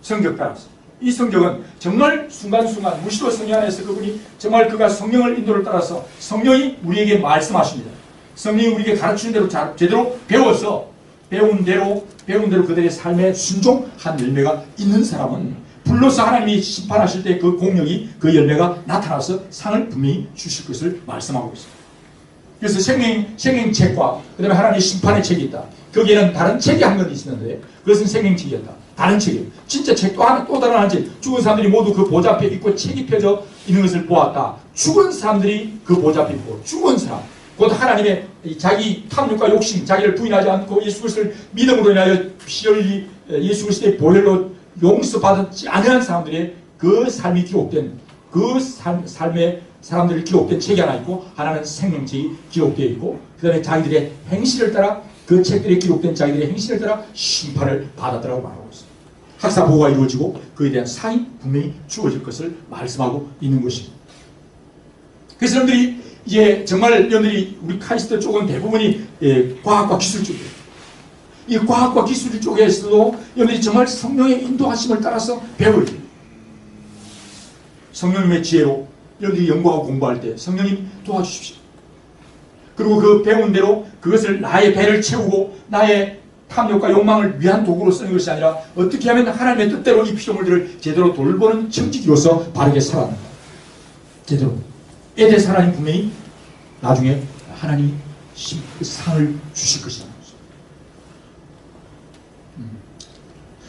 성격 따랐어요. 이 성경은 정말 순간순간 무시로 성령 안에서 그분이 정말 그가 성령을 인도를 따라서 성령이 우리에게 말씀하십니다. 성령이 우리에게 가르치는 대로 제대로 배워서 배운 대로 그들의 삶에 순종한 열매가 있는 사람은 불로서 하나님이 심판하실 때 그 공력이 그 열매가 나타나서 상을 분명히 주실 것을 말씀하고 있습니다. 그래서 생명책과 그 다음에 하나님의 심판의 책이 있다. 거기에는 다른 책이 한 건 있었는데 그것은 생명책이었다. 다른 책이에요. 진짜 책 또 다른 한 책. 죽은 사람들이 모두 그 보좌 앞에 있고 책이 펴져 있는 것을 보았다. 죽은 사람들이 그 보좌 앞에 있고 죽은 사람. 곧 하나님의 자기 탐욕과 욕심, 자기를 부인하지 않고 예수 그리스도를 믿음으로 인하여 피 흘리 예수 그리스도의 보혈로 용서받지 않은 사람들의 그 삶이 기록된 그 삶의 사람들이 기록된 책이 하나 있고 하나는 생명책이 기록되어 있고 그 다음에 자기들의 행실을 따라 그 책들에 기록된 자기들의 행실을 따라 심판을 받았다고 말하고 있습니다. 학사보고가 이루어지고 그에 대한 상이 분명히 주어질 것을 말씀하고 있는 것입니다. 그래서 여러분들이 이제 정말 여러분들이 우리 카이스트 쪽은 대부분이 과학과 기술 쪽이에요. 이 과학과 기술 쪽에서도 여러분들이 정말 성령의 인도하심을 따라서 배워야 돼요. 성령님의 지혜로 여러분들이 연구하고 공부할 때 성령님 도와주십시오. 그리고 그 배운 대로 그것을 나의 배를 채우고 나의 탐욕과 욕망을 위한 도구로 쓰는 것이 아니라 어떻게 하면 하나님의 뜻대로 이 피조물들을 제대로 돌보는 청지기로서 바르게 살아간다. 제대로. 에 대해서 하나님 분명히 나중에 하나님이 상을 주실 것이다.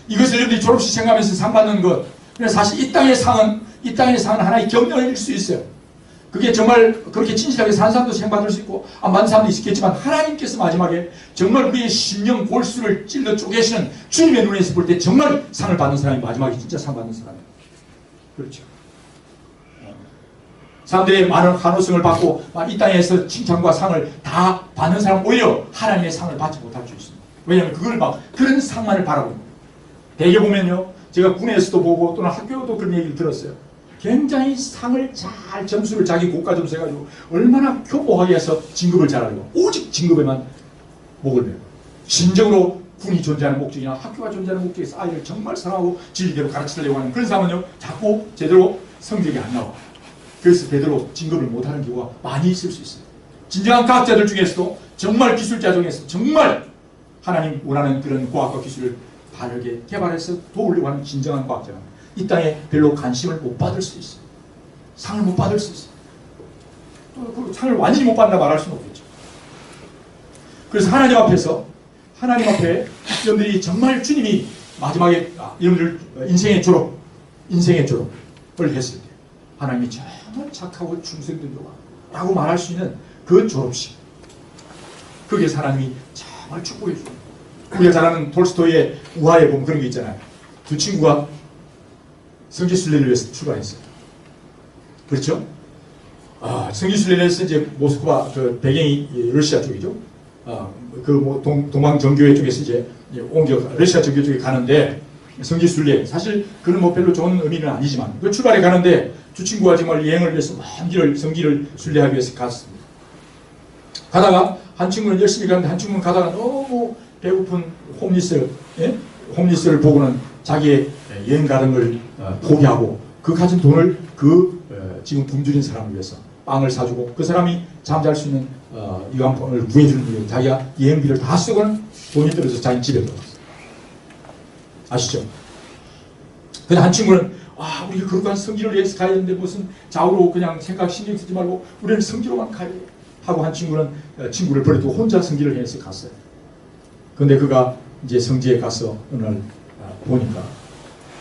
이것을 여러분들이 졸업식 생각하면서 상 받는 것. 사실 이 땅의 상은 하나의 경륜일 수 있어요. 그게 정말 그렇게 진실하게 산 사람도 생받을 수 있고 안 받는 사람도 있겠지만 하나님께서 마지막에 정말 우리의 심령 골수를 찔러 쪼개시는 주님의 눈에서 볼 때 정말 상을 받는 사람이 마지막에 진짜 상 받는 사람이에요. 그렇죠. 사람들이 많은 환호성을 받고 이 땅에서 칭찬과 상을 다 받는 사람 오히려 하나님의 상을 받지 못할 수 있습니다. 왜냐하면 그걸 막 그런 상만을 바라보는 거예요. 대개 보면요, 제가 군에서도 보고 또는 학교도 그런 얘기를 들었어요. 굉장히 상을 잘 점수를 자기 고가 점수 해가지고 얼마나 교포하게 해서 진급을 잘하고 오직 진급에만 목을 매요. 진정으로 군이 존재하는 목적이나 학교가 존재하는 목적에서 아이를 정말 사랑하고 진리대로 가르치려고 하는 그런 사람은요, 자꾸 제대로 성적이 안 나와. 그래서 제대로 진급을 못하는 경우가 많이 있을 수 있어요. 진정한 과학자들 중에서도 정말 기술자 중에서 정말 하나님 원하는 그런 과학과 기술을 바르게 개발해서 도우려고 하는 진정한 과학자는 이 땅에 별로 관심을 못 받을 수 있어요. 상을 못 받을 수 있어요. 또 그 상을 완전히 못 받는다 말할 수는 없겠죠. 그래서 하나님 앞에 여러분들이 정말 주님이 마지막에 여러분들 인생의 졸업을 했을 때 하나님이 정말 착하고 충성된 자라고 말할 수 있는 그 졸업식, 그게 하나님이 정말 축복해 주는. 우리가 잘 아는 톨스토이의 우화에 보면 그런 게 있잖아요. 두 친구가 성지순례를 위해서 출발했어요. 그렇죠? 성지순례를 해서 이제 모스크바 그 배경이 러시아 쪽이죠. 그 뭐 동방 정교회 쪽에서 이제 옮겨 러시아 정교 쪽에 가는데 성지순례, 사실 그는 뭐 별로 좋은 의미는 아니지만 그 출발에 가는데 두 친구가 정말 여행을 위해서 먼 길을 성지를 순례하기 위해서 갔습니다. 가다가 한 친구는 열심히 가는데 한 친구는 가다가 너무 배고픈 홈리스를 보고는 자기의 여행 가는 걸 포기하고 그 가진 돈을 지금 굶주린 사람을 위해서 빵을 사주고 그 사람이 잠잘 수 있는 유황병을 구해주는 이유, 자기가 여행비를 다 쓰고는 돈이 들어서 자기 집에 들어갔어요. 아시죠? 근데 한 친구는 우리가 그렇게 성지를 위해서 가야 되는데 무슨 좌우로 그냥 생각 신경 쓰지 말고 우리는 성지로만 가야 돼 하고 한 친구는 친구를 버리고 혼자 성지를 해서 갔어요. 근데 그가 이제 성지에 가서 어느 날 보니까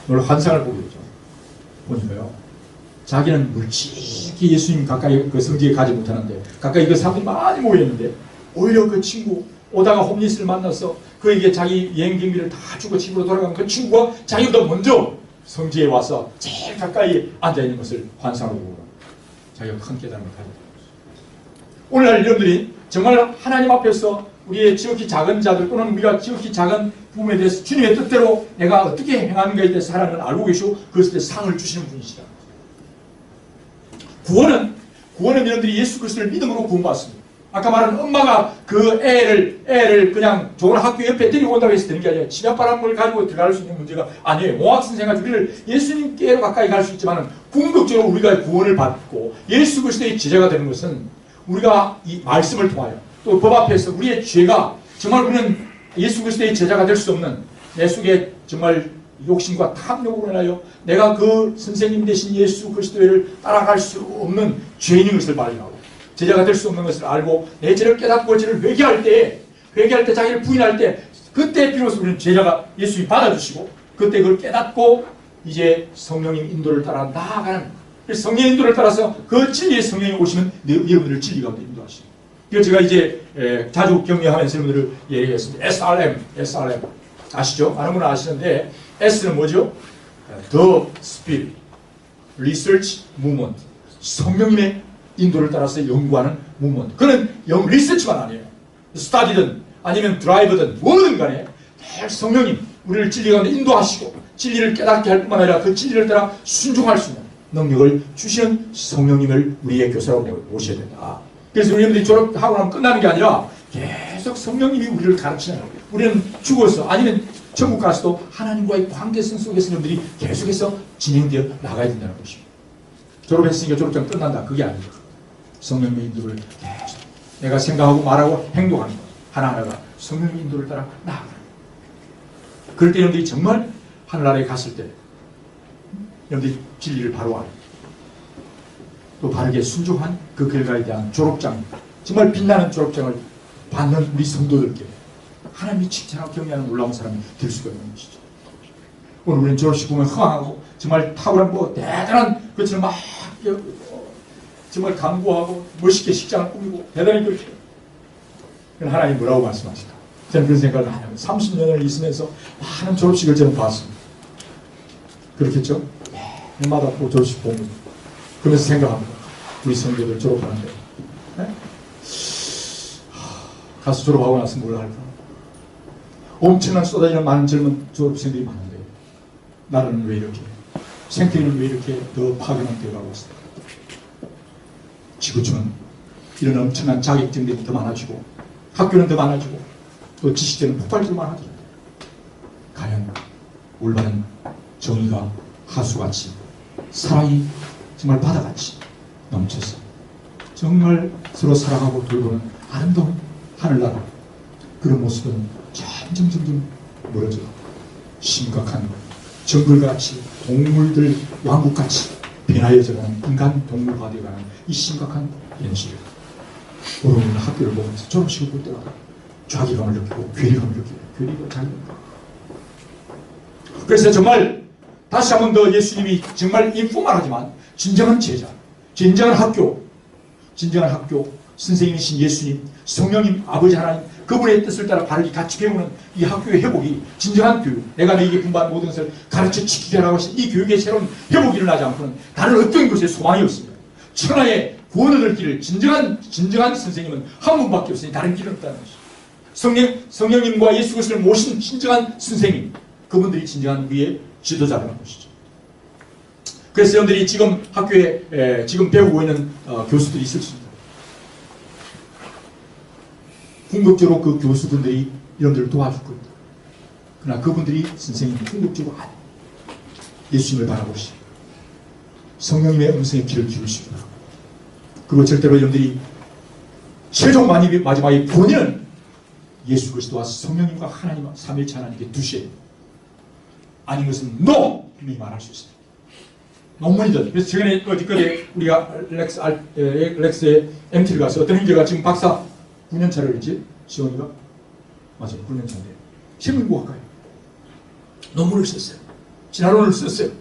오늘 환상을 보게 되죠. 보니까요, 자기는 물찍이 예수님 가까이 그 성지에 가지 못하는데 가까이 그 사람들이 많이 모였는데 오히려 그 친구 오다가 홈리스를 만나서 그에게 자기 여행 경비를 다 주고 집으로 돌아간 그 친구가 자기보다 먼저 성지에 와서 제일 가까이 앉아있는 것을 환상으로 보고 자기가 큰 깨달음을 가지게 됩니다. 오늘날 여러분들이 정말 하나님 앞에서 우리의 지극히 작은 자들 또는 우리가 지극히 작은 부분에 대해서 주님의 뜻대로 내가 어떻게 행하는가에 대해서 하나님은 알고 계시고 그것에 대해서 상을 주시는 분이시다. 구원은 여러분들이 예수 그리스도를 믿음으로 구원받습니다. 아까 말한 엄마가 그 애를 그냥 좋은 학교 옆에 데리고 온다고 해서 되는 게 아니라 치맛바람을 가지고 들어갈 수 있는 문제가 아니에요. 모학 선생과 우리를 예수님께로 가까이 갈 수 있지만 궁극적으로 우리가 구원을 받고 예수 그리스도의 제자가 되는 것은 우리가 이 말씀을 통하여 또 법 앞에서 우리의 죄가 정말 우리는 예수 그리스도의 제자가 될 수 없는 내 속에 정말 욕심과 탐욕으로 인하여 내가 그 선생님 대신 예수 그리스도를 따라갈 수 없는 죄인인 것을 발견하고 제자가 될 수 없는 것을 알고 내 죄를 깨닫고 죄를 회개할 때 자기를 부인할 때 그때 비로소 우리는 제자가 예수님이 받아주시고 그때 그걸 깨닫고 이제 성령님 인도를 따라 나아가는 성령의 인도를 따라서 그 진리의 성령이 오시면 여러분들을 진리 가운데 인도하시고 그래서 제가 이제 자주 격려하면서 여러분들을 얘기했습니다. SRM 아시죠? 많은 분은 아시는데 S는 뭐죠? The Spirit, Research Movement. 성령님의 인도를 따라서 연구하는 무먼트. 그는 리서치만 아니에요. 스타디든 아니면 드라이브든 뭐든 간에 늘 성령님 우리를 진리 가운데 인도하시고 진리를 깨닫게 할 뿐만 아니라 그 진리를 따라 순종할 수 있는 능력을 주시는 성령님을 우리의 교사로 모셔야 된다. 그래서 우리들이 졸업하고 나면 끝나는 게 아니라 계속 성령님이 우리를 가르치는 거예요. 우리는 죽어서 아니면 천국 가서도 하나님과의 관계성 속에서 여러분들이 계속해서 진행되어 나가야 된다는 것입니다. 졸업했으니까 졸업장 끝난다. 그게 아니죠. 성령의 인도를 계속 내가 생각하고 말하고 행동하는 것 하나하나가 성령의 인도를 따라 나아가는 거예요. 그럴 때 여러분들이 정말 하늘나라에 갔을 때 여러분들이 진리를 바로 알고 또 바르게 순종한 그 결과에 대한 졸업장, 정말 빛나는 졸업장을 받는 우리 성도들께 하나님이 칭찬하고 격려하는 놀라운 사람이 될 수가 있는 것이죠. 오늘 우리는 졸업식 보면 흥하고 정말 탁월한 대단한 것처럼 막 정말 강구하고 멋있게 식장을 꾸미고 대단히 그렇게 해요. 하나님 뭐라고 말씀하실까? 저는 그런 생각을 하냐면 30년을 있으면서 많은 졸업식을 저는 봤습니다. 그렇겠죠? 해마다 또 졸업식 봅니다. 그러면서 생각합니다. 우리 성도들 졸업하는데 네? 가서 졸업하고 나서 뭘 할까? 엄청난 쏟아지는 많은 젊은 졸업생들이 많은데 나라는 왜 이렇게 생태계는 왜 이렇게 더 파괴만 되어가고 있을까? 지구촌은 이런 엄청난 자격증들이 더 많아지고 학교는 더 많아지고 또 지식적인 폭발도 많아지고 과연 올바른 정의가 하수같이 사랑이 정말 바다같이 넘쳐서 정말 서로 사랑하고 돌보는 아름다운 하늘나라 그런 모습은 점점 멀어져 심각한 정글같이 동물들 왕국같이 변화해져가는 인간 동물화되어가는 이 심각한 현실을 오늘 학교를 보면서 졸업식을 볼 때마다 좌기감을 느끼고 괴리감을 느끼고 괴리가 잘 느끼고 그래서 정말 다시 한 번 더 예수님이 정말 인포만 하지만 진정한 제자, 진정한 학교, 선생님이신 예수님, 성령님, 아버지 하나님 그분의 뜻을 따라 바르게 같이 배우는 이 학교의 회복이 진정한 교육, 내가 너에게 분부한 모든 것을 가르쳐 지키게 하라고 하신 이 교육의 새로운 회복이 일어나지 않고는 다른 어떤 것에 소망이 없습니다. 천하의 구원 얻을 길을 진정한 선생님은 한 분밖에 없으니 다른 길은 없다는 것이죠. 성령님과 예수 그리스도를 모신 진정한 선생님, 그분들이 진정한 우리의 지도자라는 것이죠. 그래서 여러분들이 지금 학교에 지금 배우고 있는 교수들이 있을 수 있습니다. 궁극적으로 그 교수분들이 여러분들을 도와줄 겁니다. 그러나 그분들이 선생님 궁극적으로 예수님을 바라보시고 성령님의 음성에 귀를 기울이시기 바랍니다. 그리고 절대로 여러분들이 최종 마지막에 본인은 예수 그리스도와 성령님과 하나님 삼위일체 하나님께 두셔야 됩니다. 아닌 것은 NO! 분명히 말할 수 있습니다. 논문이든. 그래서 최근에 어디까지 우리가 렉스의 MT를 가서 어떤 형제가 지금 박사 9년차를 했지? 지원이가? 맞아요. 9년차인데. 신문고학과에 논문을 썼어요. 진화론을 썼어요.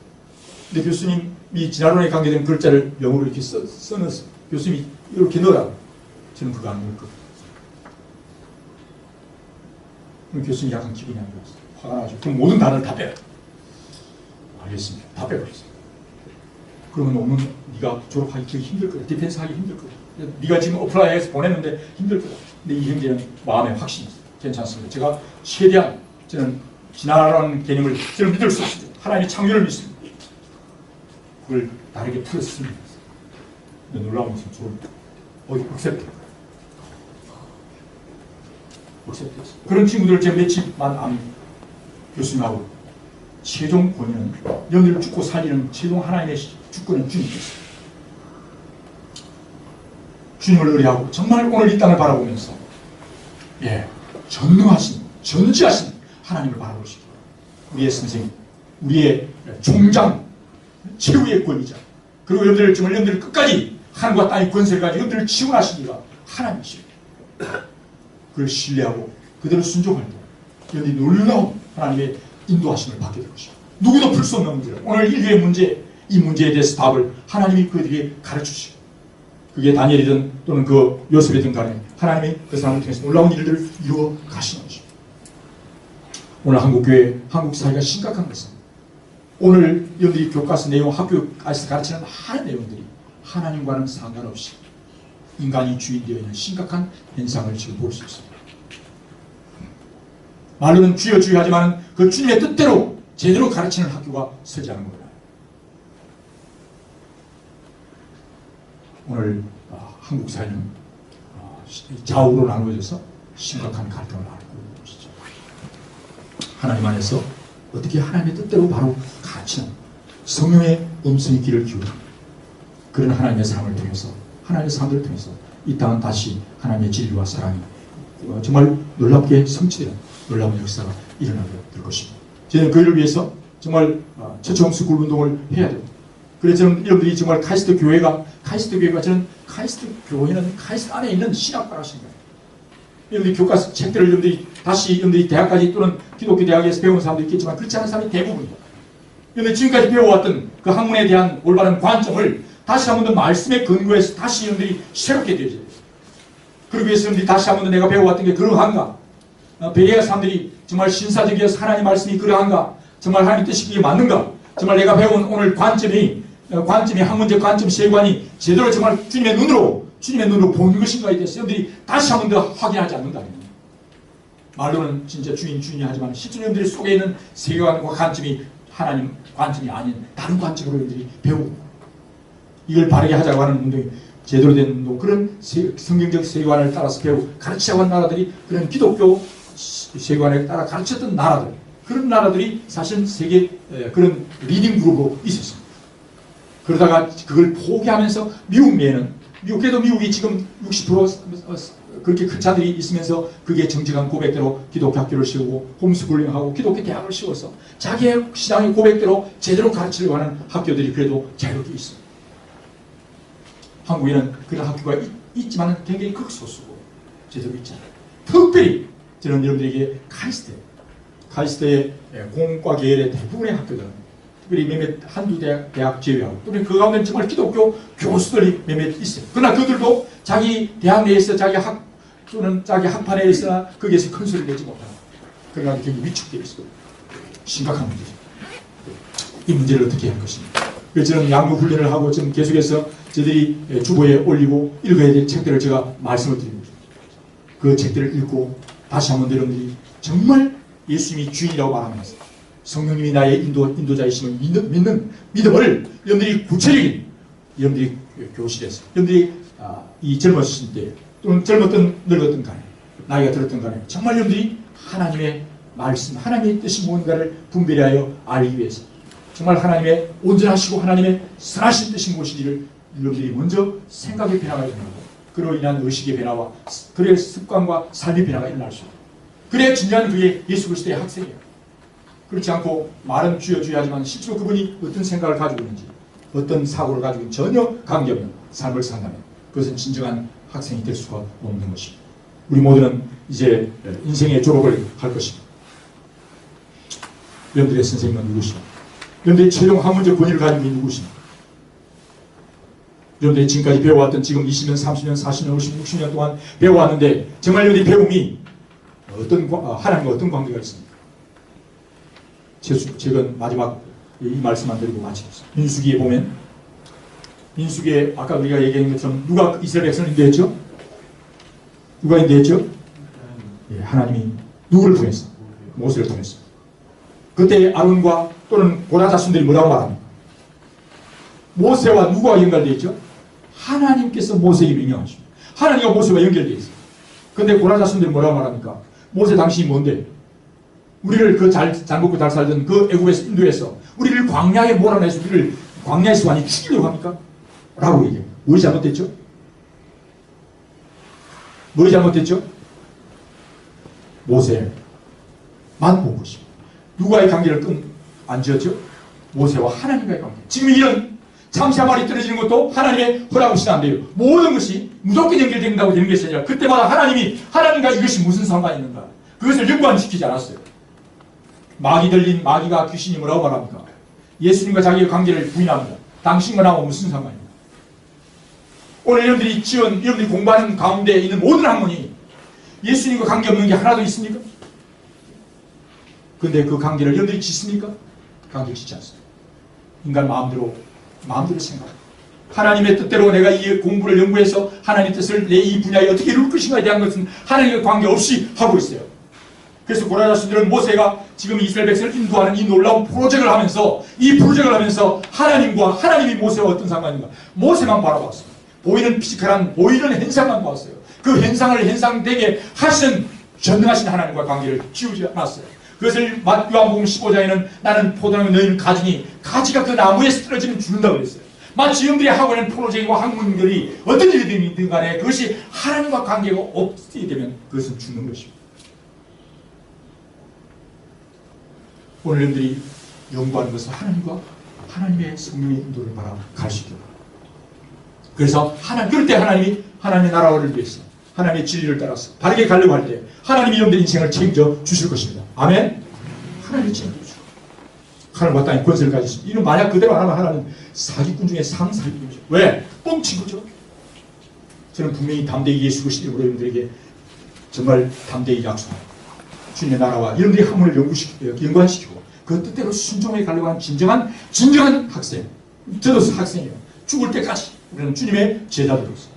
근데 교수님이 진화론에 관계된 글자를 영어로 이렇게 써놨어요. 교수님이 이렇게 넣으라고. 저는 그거 안 넣을 거예요. 그럼 교수님이 약간 기분이 안 좋았어요. 화가 나가지고. 그럼 모든 단어를 다 빼라. 알겠습니다. 다 빼버렸어요. 그러면 논문 네가 졸업하기 되게 힘들 거야. 디펜스 하기 힘들 거야. 네가 지금 어플라이해서 보냈는데 힘들 거야. 근데 이 형제는 마음에 확신이 있어요. 괜찮습니다. 제가 최대한 저는 진화라는 개념을 저는 믿을 수 없습니다. 하나님의 창조를 믿습니다. 그걸 다르게 풀었습니다. 근데 놀라운 것은 저를 억셉트했어요. 그런 친구들을 제가 며칠만 압니다. 교수님하고 최종 본인은 영혼을 죽고 살리는 최종 하나님의 주권은 주님께서 주님을 의뢰하고 정말 오늘 이 땅을 바라보면서 전능하신 전지하신 하나님을 바라보시기 우리의 선생님, 우리의 총장, 최후의 권위자 그리고 여러분들 끝까지 하늘과 땅의 권세를 가지고 여러분들을 지원하시니가 하나님이십니다. 그걸 신뢰하고 그대로 순종할 때 여러분들이 놀라운 하나님의 인도하심을 받게 될 것입니다. 누구도 풀 수 없는 문제를 오늘 인류의 문제, 이 문제에 대해서 답을 하나님이 그들에게 가르치시고 그게 다니엘이든 또는 그 요셉이든 간에 하나님이 그 사람을 통해서 놀라운 일들을 이루어 가시는 것입니다. 오늘 한국교회, 한국 사회가 심각한 것은 오늘 여러분들이 교과서 내용, 학교에서 가르치는 많은 내용들이 하나님과는 상관없이 인간이 주인되어 있는 심각한 현상을 지금 볼 수 있습니다. 말로는 주여 주여 하지만 그 주님의 뜻대로 제대로 가르치는 학교가 서지 않은 겁니다. 오늘 한국 사회는 좌우로 나누어져서 심각한 갈등을 앓고 있는 것이죠. 하나님 안에서 어떻게 하나님의 뜻대로 바로 가르치는 성령의 음성의 귀를 기울이는 그런 하나님의 사람을 통해서 하나님의 사람들을 통해서 이 땅은 다시 하나님의 진리와 사랑이 정말 놀랍게 성취되는 놀라운 역사가 일어나게 될 것입니다. 저는 그를 위해서 정말 최초 홈스쿨 운동을 해야 됩니다. 그래서 저는 여러분들이 정말 카이스트 교회가 저는 카이스트 교회는 카이스트 안에 있는 신학과라 생각해요. 여러분들이 교과서 책들을 여러분들이 대학까지 또는 기독교 대학에서 배운 사람도 있겠지만 그렇지 않은 사람이 대부분입니다. 여러분들이 지금까지 배워왔던 그 학문에 대한 올바른 관점을 다시 한 번 더 말씀에 근거해서 다시 여러분들이 새롭게 되어져야 돼요. 그러기 위해서 여러분들이 다시 한 번 더 내가 배워왔던 게 그러한가? 베레아 사람들이 정말 신사적이어서 하나님 말씀이 그러한가? 정말 하나님 뜻이 그게 맞는가? 정말 내가 배운 오늘 관점이 학문적 관점 세관이 제대로 정말 주님의 눈으로 보는 것인가에 대해서 여러분들이 다시 한 번 더 확인하지 않는다. 말로는 진짜 주인이 하지만 실제로 여러분들 속에 있는 세계관과 관점이 하나님 관점이 아닌 다른 관점으로 여러분들이 배우고 이걸 바르게 하자고 하는 운동이 제대로 된 운동, 그런 성경적 세계관을 따라서 가르치자고 한 나라들이, 그런 기독교 세계관에 따라 가르쳤던 나라들, 그런 나라들이 사실 세계 그런 리딩 그룹으로 있었습니다. 그러다가 그걸 포기하면서 미국에도 미국이 지금 60% 그렇게 큰 차들이 있으면서 그게 정직한 고백대로 기독교 학교를 세우고 홈스쿨링하고 기독교 대학을 세워서 자기의 신앙의 고백대로 제대로 가르치려고 하는 학교들이 그래도 자유롭게 있습니다. 한국에는 그런 학교가 있지만 굉장히 극소수고 제대로 있잖아요. 특별히 저는 여러분들에게 카이스트의 공과 계열의 대부분의 학교들은 특별히 몇몇 한두 대학 제외하고 또는 그 가운데 정말 기독교 교수들이 몇몇 있어요. 그러나 그들도 자기 대학 내에서 자기 학파 내에서 거기에서 큰 소리를 내지 못하고 그러나 굉장히 위축되어 있어요. 심각한 문제죠. 이 문제를 어떻게 할 것입니까? 그래서 저는 양육 훈련을 하고 지금 계속해서 저들이 주보에 올리고 읽어야 될 책들을 제가 말씀을 드립니다. 그 책들을 읽고 다시 한번 여러분들이 정말 예수님이 주인이라고 말하면서 성령님이 나의 인도자이심을 믿는 믿음을 여러분들이 구체적인 여러분들이 교실에서 여러분들이 이 젊었을 때 또는 젊었던 늙었던 간에 나이가 들었던 간에 정말 여러분들이 하나님의 말씀, 하나님의 뜻이 뭔가를 분별하여 알기 위해서 정말 하나님의 온전하시고 하나님의 선하신 뜻이 무엇인지를 여러분들이 먼저 생각의 변화가 일어나고 그로 인한 의식의 변화와 그의 습관과 삶의 변화가 일어날 수 있고, 그래야 진정한 그게 예수 그리스도의 학생이에요. 그렇지 않고 말은 주여 하지만 실제로 그분이 어떤 생각을 가지고 있는지 어떤 사고를 가지고 있는지 전혀 관계없는 삶을 산다면 그것은 진정한 학생이 될 수가 없는 것입니다. 우리 모두는 이제 인생의 졸업을 할 것입니다. 여러분들의 선생님은 누구십니까? 여러분들의 최종 학문적 권위를 가지고 있는 누구십니까? 여러분들이 지금까지 배워왔던 지금 20년, 30년, 40년, 50년, 60년 동안 배워왔는데 정말 여러분들의 배움이 하나님과 어떤 관계가 있습니까? 제가 마지막 이 말씀만 드리고 마치겠습니다. 민수기에 보면 민수기에 아까 우리가 얘기한 것처럼 누가 이스라엘 백성을 인도했죠? 누가 인도했죠? 예, 하나님이 누구를 통해서? 모세를 통해서. 그때 아론과 또는 고라 자손들이 뭐라고 말합니까? 모세와 누구와 연결되어 있죠? 하나님께서 모세에게 명령하십니다. 하나님과 모세와 연결되어 있어요. 그런데 고라 자손들이 뭐라고 말합니까? 모세 당신이 뭔데? 우리를 잘 먹고 잘 살던 그 애굽에서 인도해서 우리를 광야에 몰아내서 우리를 광야에서 많이 죽이려고 합니까? 라고 얘기해요. 뭐 잘못됐죠? 뭐 잘못됐죠? 모세만 본 것입니다. 누가의 관계를 안 지었죠? 모세와 하나님과의 관계. 지금 이런 참새말이 떨어지는 것도 하나님의 허락 없이는 안 돼요. 모든 것이 무조건 연결된다고 되는 것이 아니라 그때마다 하나님과 이것이 무슨 상관이 있는가? 그것을 연관시키지 않았어요. 마귀 들린 마귀가 귀신이 뭐라고 말합니까? 예수님과 자기의 관계를 부인합니다. 당신과 나와 무슨 상관입니까? 오늘 여러분들이 공부하는 가운데 있는 모든 학문이 예수님과 관계없는 게 하나도 있습니까? 그런데 그 관계를 여러분들이 짓습니까? 관계를 짓지 않습니다. 인간 마음대로 생각합니다. 하나님의 뜻대로 내가 이 공부를 연구해서 하나님의 뜻을 내 이 분야에 어떻게 이룰 것인가에 대한 것은 하나님과 관계없이 하고 있어요. 그래서 고라 자손들은 모세가 지금 이스라엘 백성을 인도하는 이 놀라운 프로젝트를 하면서 하나님이 모세와 어떤 상관인가? 모세만 바라봤습니다. 보이는 피지컬한 보이는 현상만 보았어요. 그 현상을 현상되게 하시는 전능하신 하나님과 관계를 지우지 않았어요. 그것을 요한복음 15장에는 나는 포도나무 너희는 가지니 가지가 그 나무에서 떨어지면 죽는다고 그랬어요. 마치 여러분들이 하고 있는 프로젝트와 학문들이 어떤 일이든 간에 그것이 하나님과 관계가 없게 되면 그것은 죽는 것입니다. 오늘 여러분들이 연구하는 것은 하나님의 성령의 인도를 바라 갈 수 있도록. 그래서 그럴 때 하나님의 나라를 위해서 하나님의 진리를 따라서 바르게 가려고 할 때 하나님이 여러분들의 인생을 책임져 주실 것입니다. 아멘? 하나님이 책임져 주시고 하늘과 땅의 권세를 가지십니다. 이런 만약 그대로 안 하면 하나는 사기꾼 중에 상사기꾼이죠. 왜? 뻥친 거죠. 저는 분명히 담대히 예수 그리스도 이름으로 여러분들에게 정말 담대히 약속합니다. 주님의 나라와 여러분들이 학문을 연구시키고 그 뜻대로 순종해 가려고 하는 진정한 학생. 저도 학생이에요. 죽을 때까지 우리는 주님의 제자들로서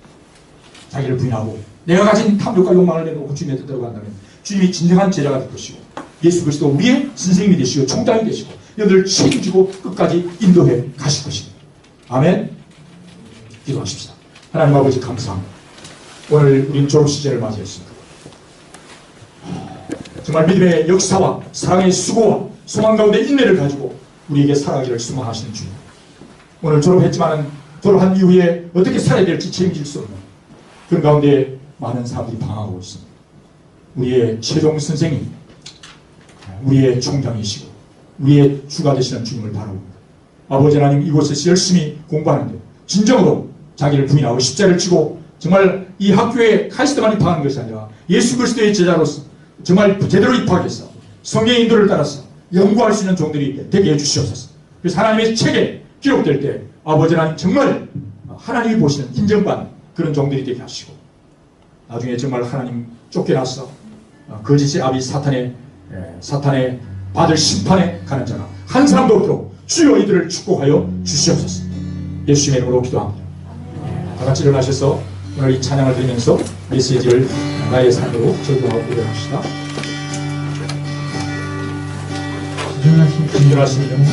자기를 부인하고 내가 가진 탐욕과 욕망을 내놓고 주님의 뜻대로 간다면 주님이 진정한 제자가 될 것이고 예수 그리스도 우리의 선생님이 되시고 총장이 되시고 여러분을 책임지고 끝까지 인도해 가실 것입니다. 아멘. 기도하십시다. 하나님 아버지 감사합니다. 오늘 우리는 졸업 시즌을 맞이했습니다. 정말 믿음의 역사와 사랑의 수고와 소망 가운데 인내를 가지고 우리에게 살아가기를 소망하시는 주님. 오늘 졸업했지만 졸업한 이후에 어떻게 살아야 될지 책임질 수 없는 그런 가운데 많은 사람들이 방황하고 있습니다. 우리의 최종 선생님, 우리의 총장이시고 우리의 주가 되시는 주님을 바라봅니다. 아버지 하나님 이곳에서 열심히 공부하는데 진정으로 자기를 부인하고 십자를 지고 정말 이 학교에 카리스마만 입학하는 것이 아니라 예수 그리스도의 제자로서 정말 제대로 입학해서 성령의 인도를 따라서 연구할 수 있는 종들이 되게 해주시옵소서. 그래서 하나님의 책에 기록될 때 아버지 하나님 정말 하나님이 보시는 인정받는 그런 종들이 되게 하시고 나중에 정말 하나님 쫓겨나서 거짓의 아비 사탄의 받을 심판에 가는 자가 한 사람도 없도록 주여 이들을 축복하여 주시옵소서. 예수님의 이름으로 기도합니다. 다 같이 일어나셔서 오늘 이 찬양을 드리면서 메시지를 나의 삶으로 적용하고 일어납시다. 진정하신 이름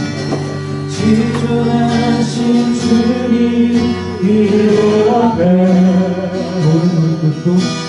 지존하신 주님 이름 앞에 모든 것도